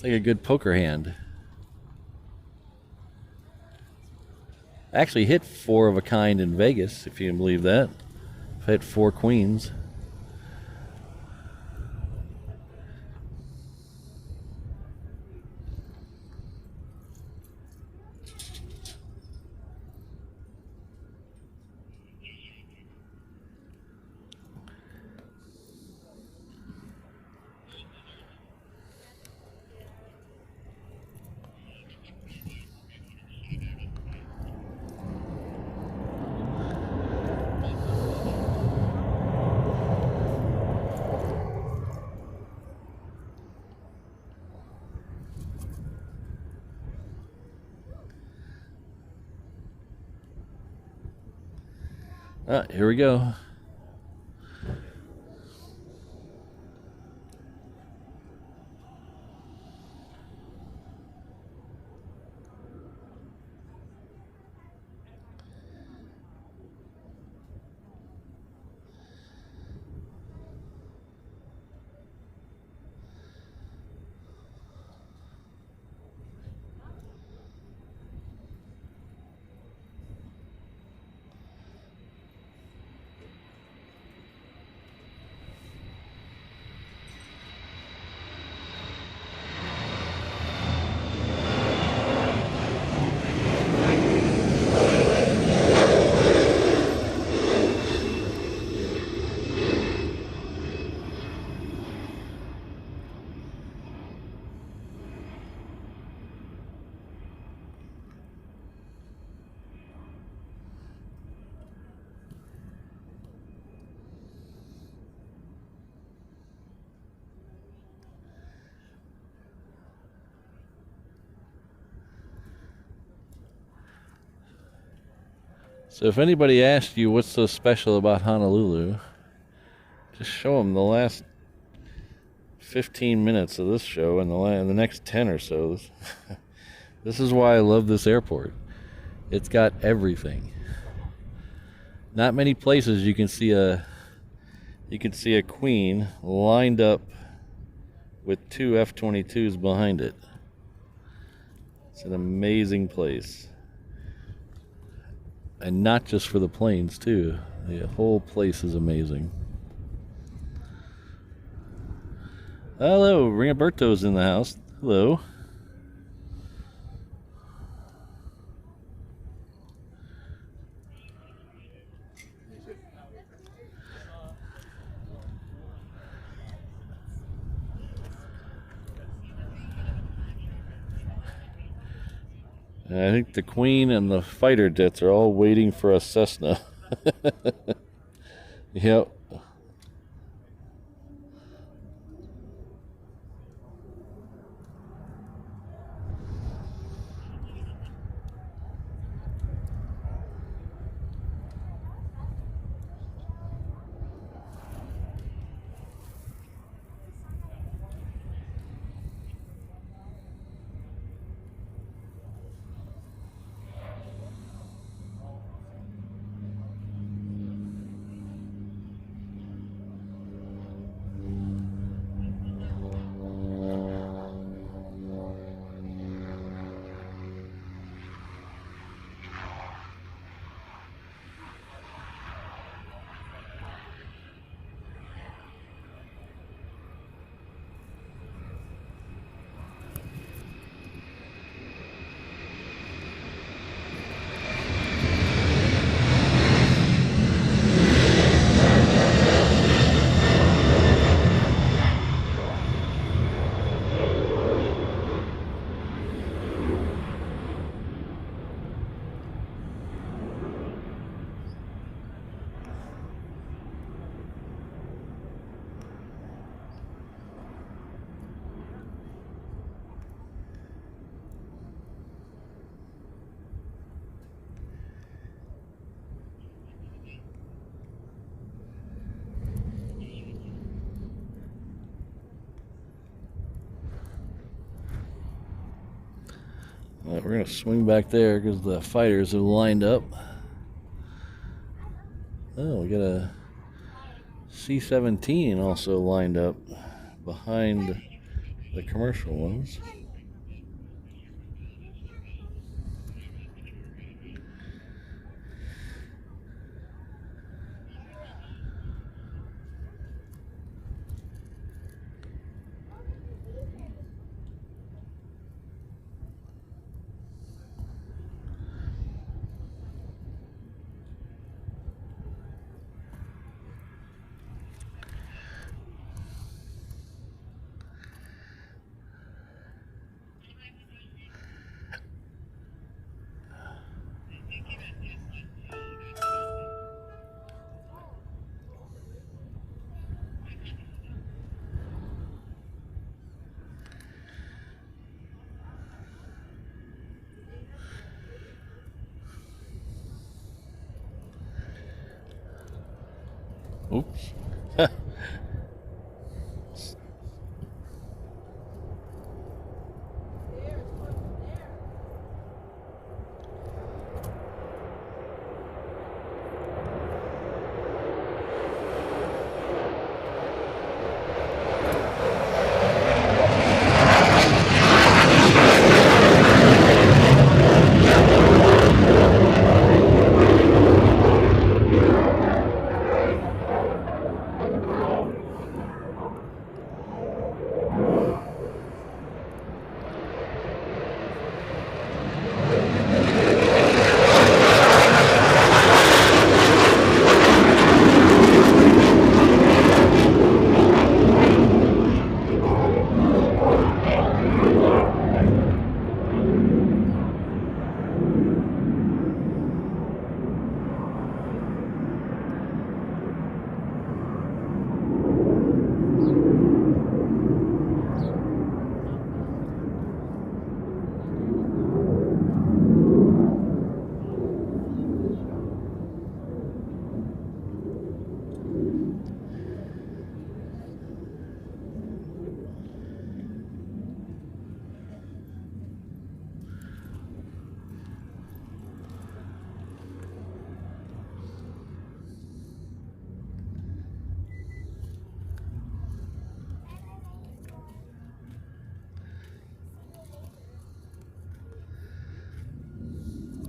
a good poker hand. I actually hit 4 of a kind in Vegas, if you can believe that. I hit 4 queens. Here we go. So if anybody asked you what's so special about Honolulu, just show them the last 15 minutes of this show and the next 10 or so. This is why I love this airport. It's got everything. Not many places you can see a Queen lined up with 2 F-22s behind it. It's an amazing place. And not just for the planes, too. The whole place is amazing. Hello, Ringoberto's in the house. Hello. And I think the Queen and the fighter jets are all waiting for a Cessna. Yep. We're going to swing back there because the fighters are lined up. Oh, we got a C-17 also lined up behind the commercial ones. Oops.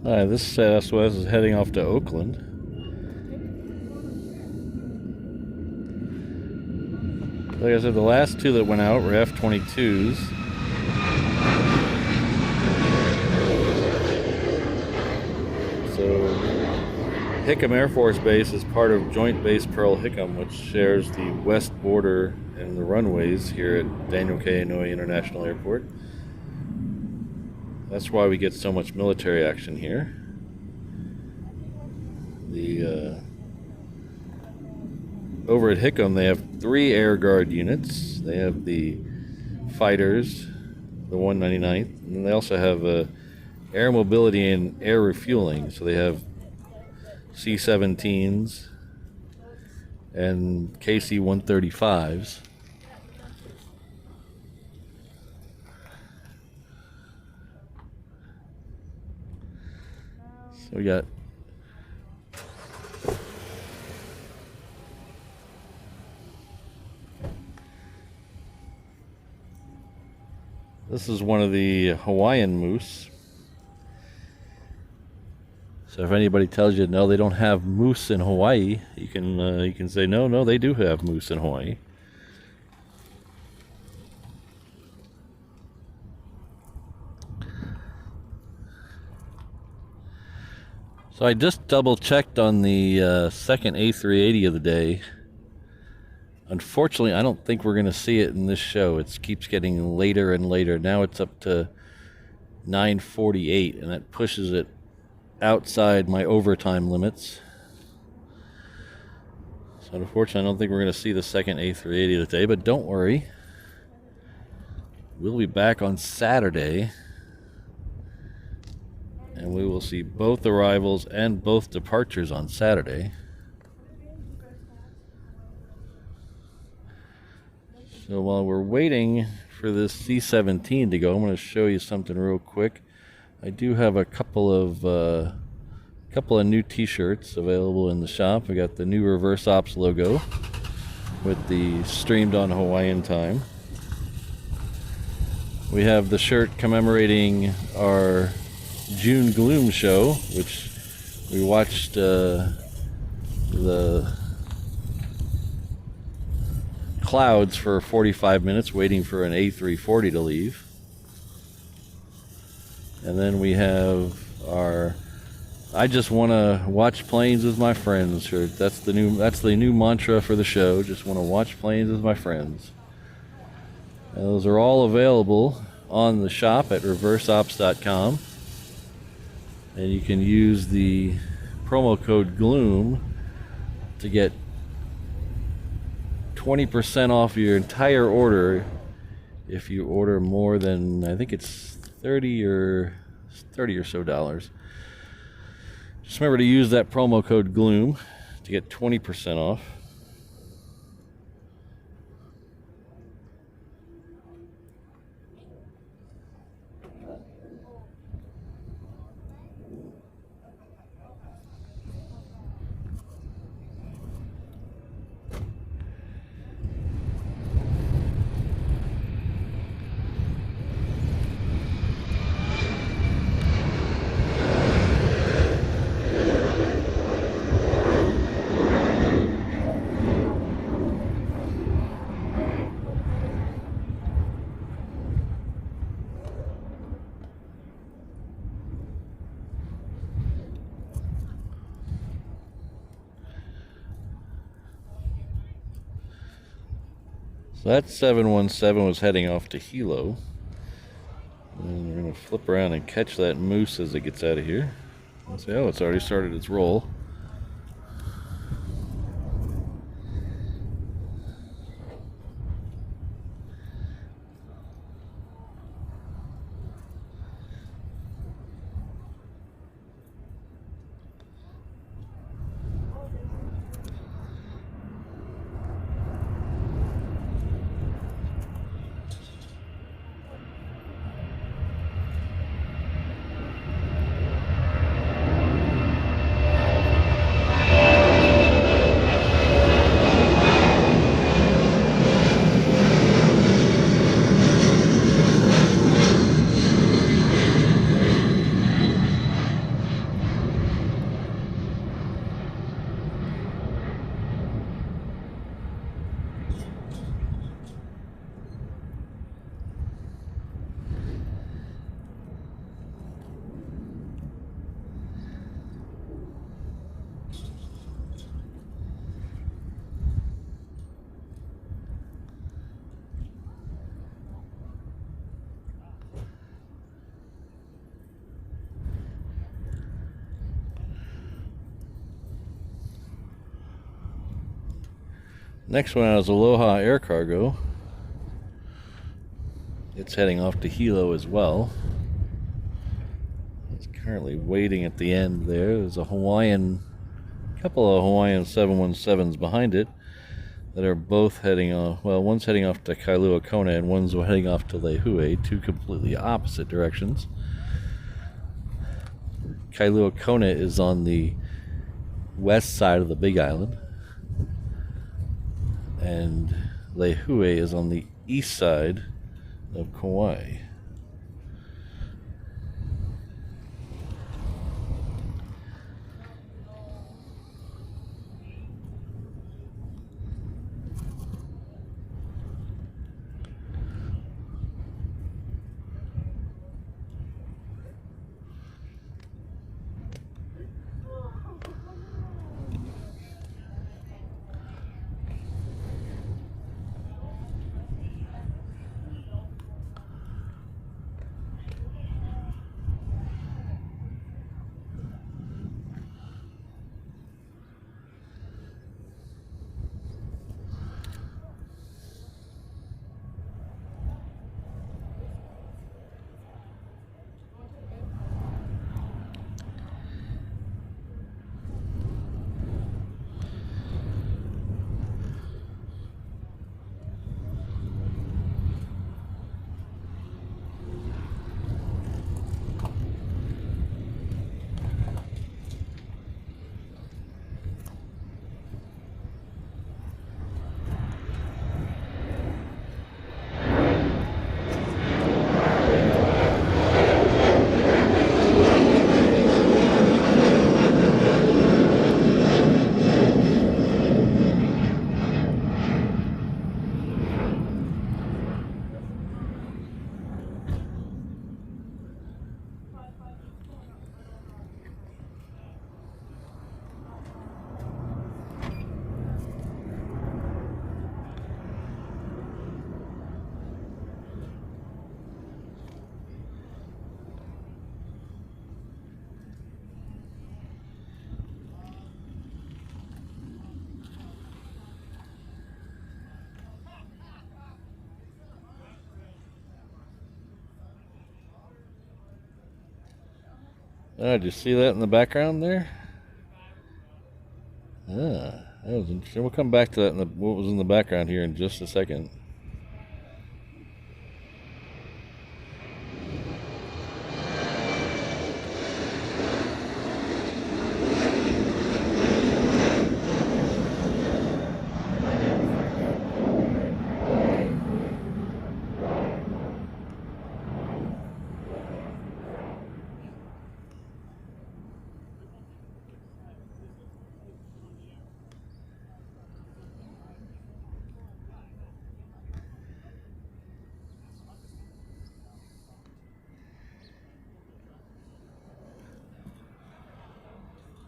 Alright, this Southwest is heading off to Oakland. Like I said, the last two that went out were F-22s. So, Hickam Air Force Base is part of Joint Base Pearl Hickam, which shares the west border and the runways here at Daniel K. Inouye International Airport. That's why we get so much military action here. Over at Hickam, they have 3 Air Guard units. They have the fighters, the 199th, and they also have air mobility and air refueling. So they have C-17s and KC-135s. So we got this is one of the Hawaiian moose. So if anybody tells you no, they don't have moose in Hawaii, you can say no, they do have moose in Hawaii. So I just double checked on the second A380 of the day. Unfortunately, I don't think we're going to see it in this show. It keeps getting later and later. Now it's up to 9:48, and that pushes it outside my overtime limits. So unfortunately, I don't think we're going to see the second A380 of the day, but don't worry. We'll be back on Saturday, and we will see both arrivals and both departures on Saturday. So while we're waiting for this C-17 to go, I'm going to show you something real quick. I do have a couple of new T-shirts available in the shop. We got the new Reverse Ops logo with the streamed on Hawaiian time. We have the shirt commemorating our June Gloom show, which we watched the clouds for 45 minutes waiting for an A340 to leave. And then we have our I just want to watch planes with my friends shirt. That's the new mantra for the show. Just want to watch planes with my friends. And those are all available on the shop at reverseops.com. And you can use the promo code GLOOM to get 20% off your entire order if you order more than, I think it's 30 or so dollars. Just remember to use that promo code GLOOM to get 20% off. So that 717 was heading off to Hilo. And we're going to flip around and catch that moose as it gets out of here. And say, oh, it's already started its roll. Next one out is Aloha Air Cargo. It's heading off to Hilo as well. It's currently waiting at the end there. There's a couple of Hawaiian 717s behind it that are both heading off. Well, one's heading off to Kailua Kona and one's heading off to Lehue, two completely opposite directions. Kailua Kona is on the west side of the Big Island, and Lehue is on the east side of Kauai. Did you see that in the background there? That was interesting. We'll come back to that what was in the background here in just a second.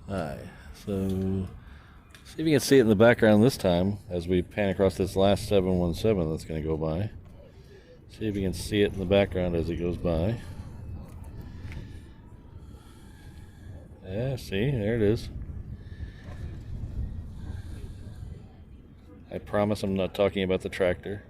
Alright, so see if you can see it in the background this time as we pan across this last 717 that's going to go by. See if you can see it in the background as it goes by. Yeah, see, there it is. I promise I'm not talking about the tractor.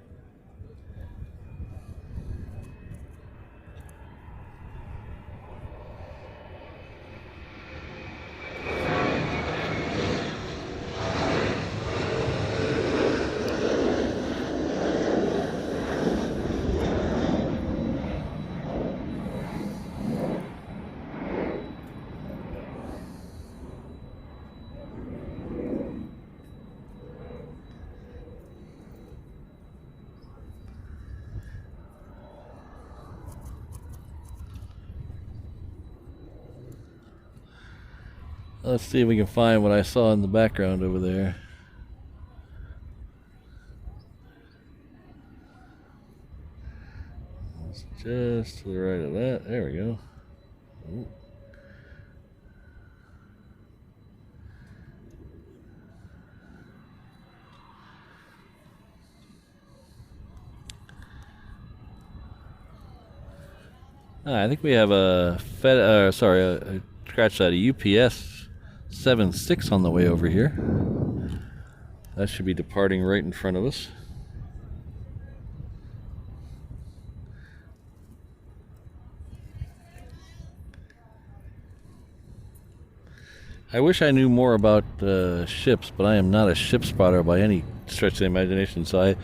Let's see if we can find what I saw in the background over there. It's just to the right of that. There we go. Ooh. I think we have a scratch that, a UPS 76 on the way over here. That should be departing right in front of us. I wish I knew more about ships, but I am not a ship spotter by any stretch of the imagination. So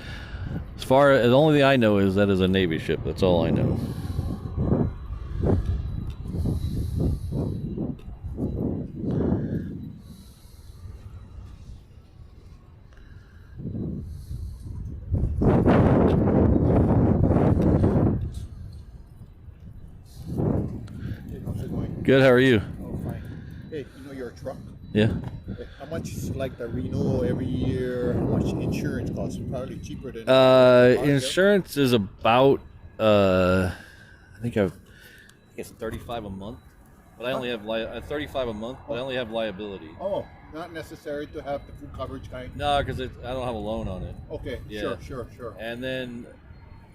as far as the only thing I know is that is a Navy ship. That's all I know. Good, how are you? Oh, fine. Hey, you know your truck? Yeah. How much is like the renewal every year? How much insurance costs? Probably cheaper than insurance is about I think it's 35 a month, but I only have 35 a month, but I only have liability. Oh, not necessary to have the full coverage kind. No, because I don't have a loan on it. Okay, Yeah. sure. And then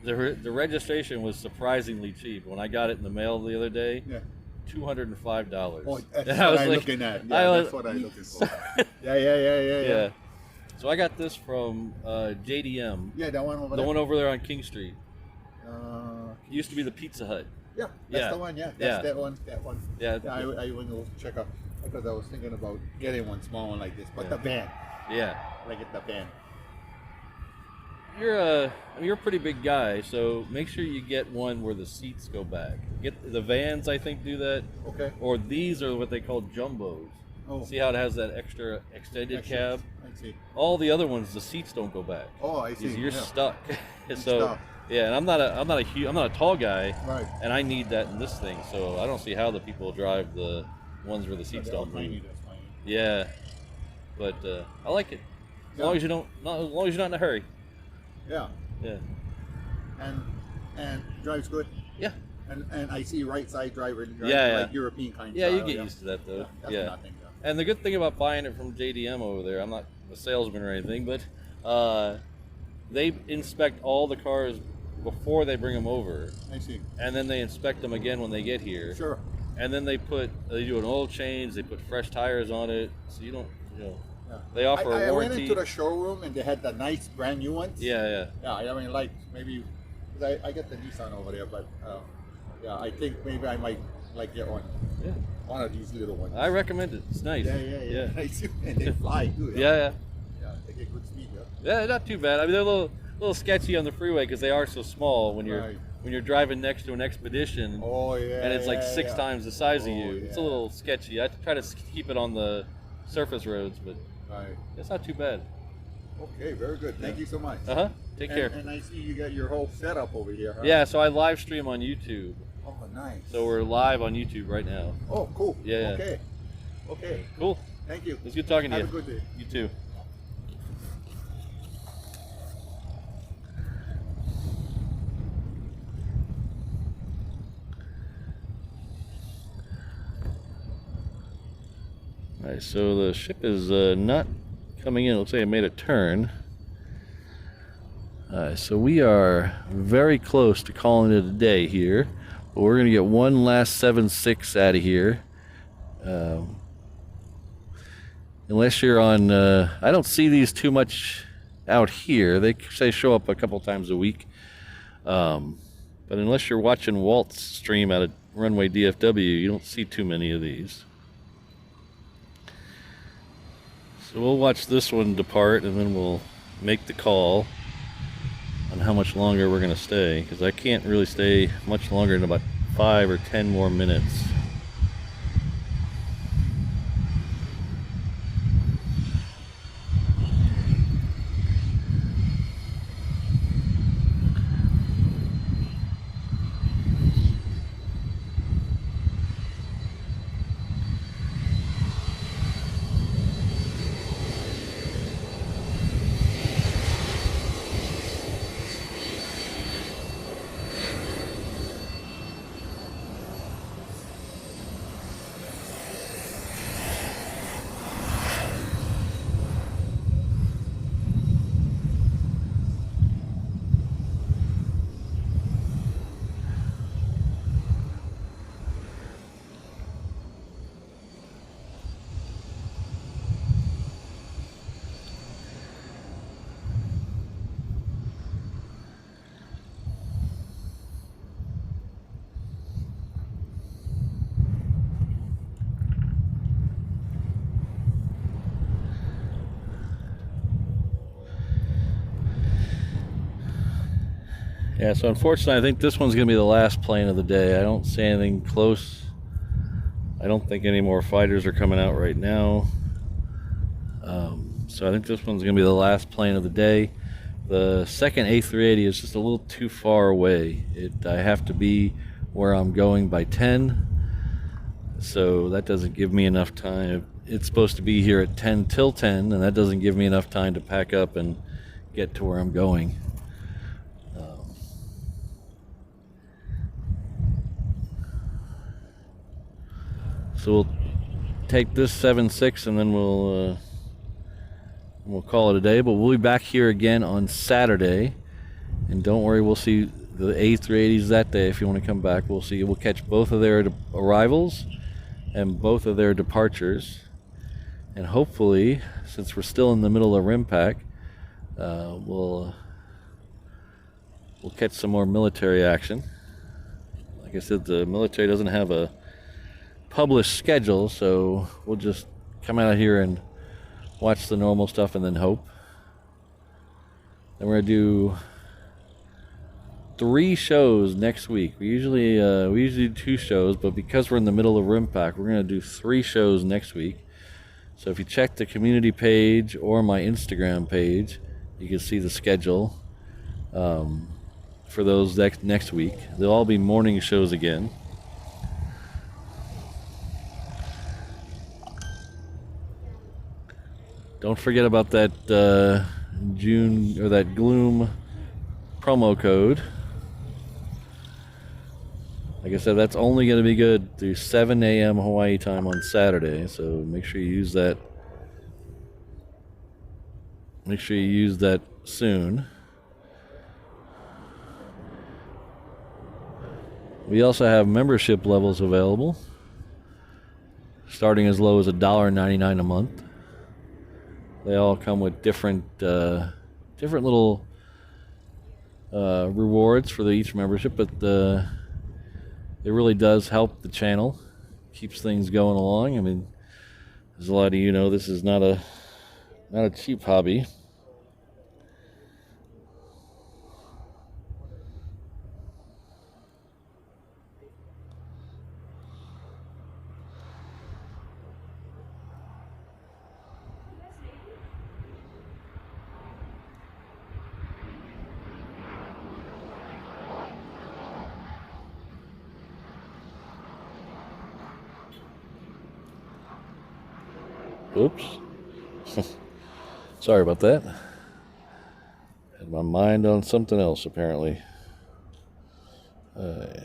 the registration was surprisingly cheap. When I got it in the mail the other day, Yeah. $205. Oh, that's And I what was I'm like- looking at. I Yeah, was- that's what I'm looking for. Yeah. Yeah. So I got this from JDM, Yeah, that one over the there. one over there on King Street. Uh, It used to be the Pizza Hut. yeah, that's Yeah. the one. Yeah, Yeah. that's that one. Yeah. Yeah, I went to check out because I was thinking about getting one small one like this, but Yeah. the van, Yeah. like it the van. You're a pretty big guy, so make sure you get one where the seats go back. Get the vans, I think, do that, Okay. or these are what they call jumbos. Oh. See how it has that extra extended cab? I see. All the other ones, the seats don't go back. Oh, I see. You're yeah. stuck. You're So stuck. yeah, and I'm not a tall guy, Right. and I need that in this thing. So I don't see how the people drive the ones where the seats don't move. That's fine. Yeah, but I like it as Yeah. long as you don't, as long as you're not in a hurry. Yeah, Yeah. and drives good. Yeah. And I see right side driver driving Yeah. like European kind. Yeah, you style, get used to that though. That's Yeah. nothing. And the good thing about buying it from JDM over there, I'm not a salesman or anything, but they inspect all the cars before they bring them over, I see. and then they inspect them again when they get here. Sure. And then they do an oil change, they put fresh tires on it, so you don't, Yeah. they offer I a went warranty. into the showroom and they had the nice brand new ones. Yeah. Yeah, I mean, like maybe, cause I get the Nissan over there, but yeah, I think maybe I might like get one. Yeah. one of these little ones. I recommend it. It's nice. Yeah. Nice. And they fly too. Yeah. Yeah, they get good speed. Yeah, not too bad. I mean, they're a little sketchy on the freeway because they are so small when you're Right. when you're driving next to an expedition. Oh yeah. And it's like yeah, 6 yeah. times the size of Oh, you. It's a yeah. little sketchy. I try to keep it on the surface roads, but Right. it's not too bad. Okay, very good. Thank you so much. Take care. And I see you got your whole setup over here, huh? Yeah, so I live stream on YouTube. Oh, nice. So we're live on YouTube right now. Oh, cool. Yeah. Okay. Okay. Cool. Thank you. It was good talking to you. Have a good day. You too. Alright, so the ship is not coming in. It looks like it made a turn. So we are very close to calling it a day here. But we're going to get one last 7.6 out of here. Unless you're on... I don't see these too much out here. They say show up a couple times a week. But unless you're watching Walt's stream out of Runway DFW, you don't see too many of these. So we'll watch this one depart and then we'll make the call on how much longer we're going to stay, because I can't really stay much longer than about 5 or 10 more minutes. Yeah, so unfortunately, I think this one's going to be the last plane of the day. I don't see anything close. I don't think any more fighters are coming out right now. So I think this one's going to be the last plane of the day. The second A380 is just a little too far away. I have to be where I'm going by 10. So that doesn't give me enough time. It's supposed to be here at 10 till 10, and that doesn't give me enough time to pack up and get to where I'm going. So we'll take this 7.6 and then we'll call it a day. But we'll be back here again on Saturday, and don't worry, we'll see the A380s that day. If you want to come back, we'll catch both of their arrivals and both of their departures, and hopefully, since we're still in the middle of RIMPAC, we'll catch some more military action. Like I said, the military doesn't have a published schedule, so we'll just come out here and watch the normal stuff and then hope. Then we're gonna do 3 shows next week. We usually do 2 shows, but because we're in the middle of RIMPAC, we're gonna do 3 shows next week. So if you check the community page or my Instagram page, you can see the schedule for those next week. They'll all be morning shows again. Don't forget about that June, or that Gloom promo code. Like I said, that's only going to be good through 7 a.m. Hawaii time on Saturday, so make sure you use that. Make sure you use that soon. We also have membership levels available, starting as low as $1.99 a month. They all come with different little rewards for each membership, but it really does help the channel keeps things going along. I mean, as a lot of you know, this is not a cheap hobby. Oops. Sorry about that. Had my mind on something else, apparently. So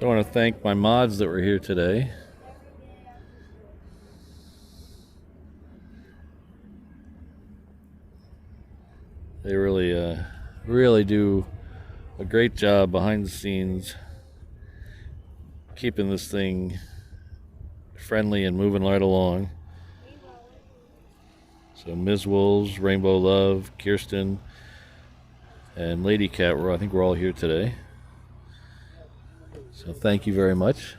I want to thank my mods that were here today. They really do a great job behind the scenes, keeping this thing friendly and moving right along. So Ms. Wolves, Rainbow Love, Kirsten, and Lady Cat, I think we're all here today. So thank you very much.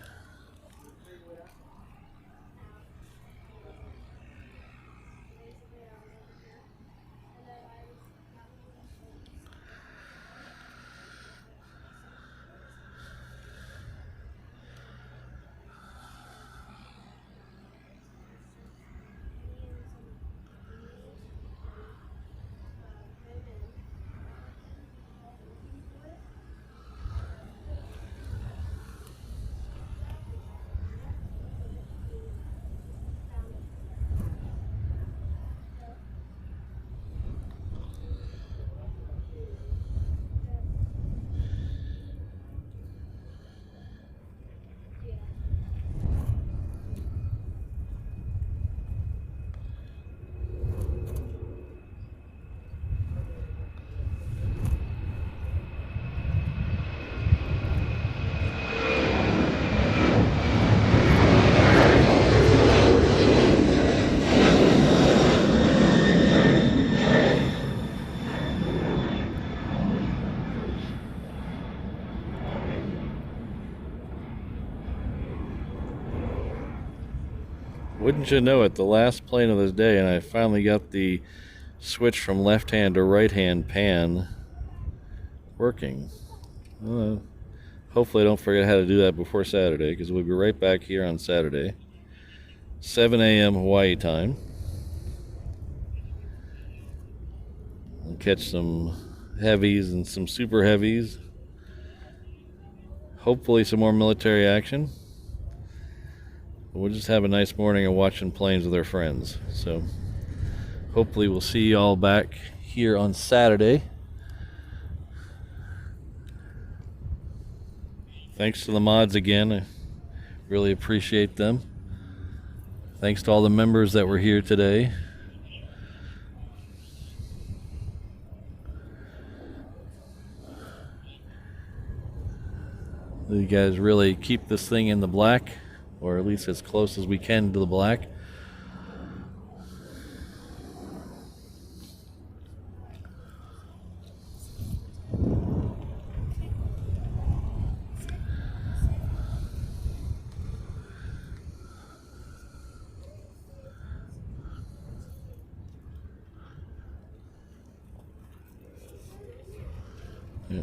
Wouldn't you know it, the last plane of the day, and I finally got the switch from left hand to right hand pan working. Hopefully I don't forget how to do that before Saturday, because we'll be right back here on Saturday, 7 a.m. Hawaii time. We'll catch some heavies and some super heavies. Hopefully some more military action. We'll just have a nice morning of watching planes with our friends. So hopefully we'll see you all back here on Saturday. Thanks to the mods again. I really appreciate them. Thanks to all the members that were here today. You guys really keep this thing in the black, or at least as close as we can to the black. Yeah.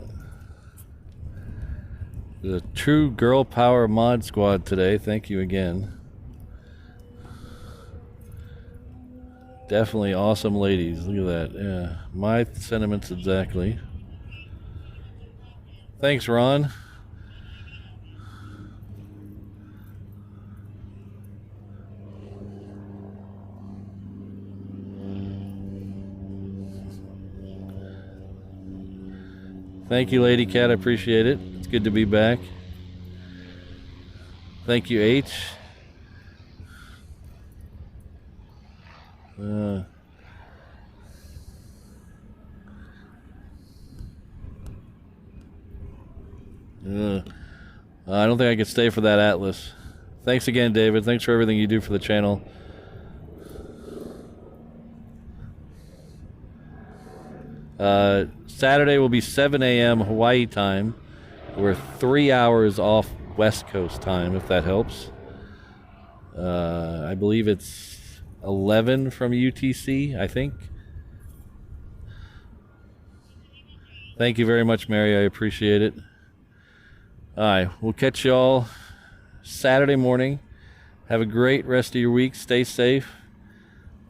The true girl power mod squad today. Thank you again. Definitely awesome ladies. Look at that. Yeah, my sentiments exactly. Thanks, Ron. Thank you, Lady Cat. I appreciate it. It's good to be back. Thank you, H. I don't think I could stay for that Atlas. Thanks again, David. Thanks for everything you do for the channel. Saturday will be 7 a.m. Hawaii time. We're 3 hours off West Coast time, if that helps. I believe it's 11 from UTC, I think. Thank you very much, Mary. I appreciate it. All right, we'll catch you all Saturday morning. Have a great rest of your week. Stay safe.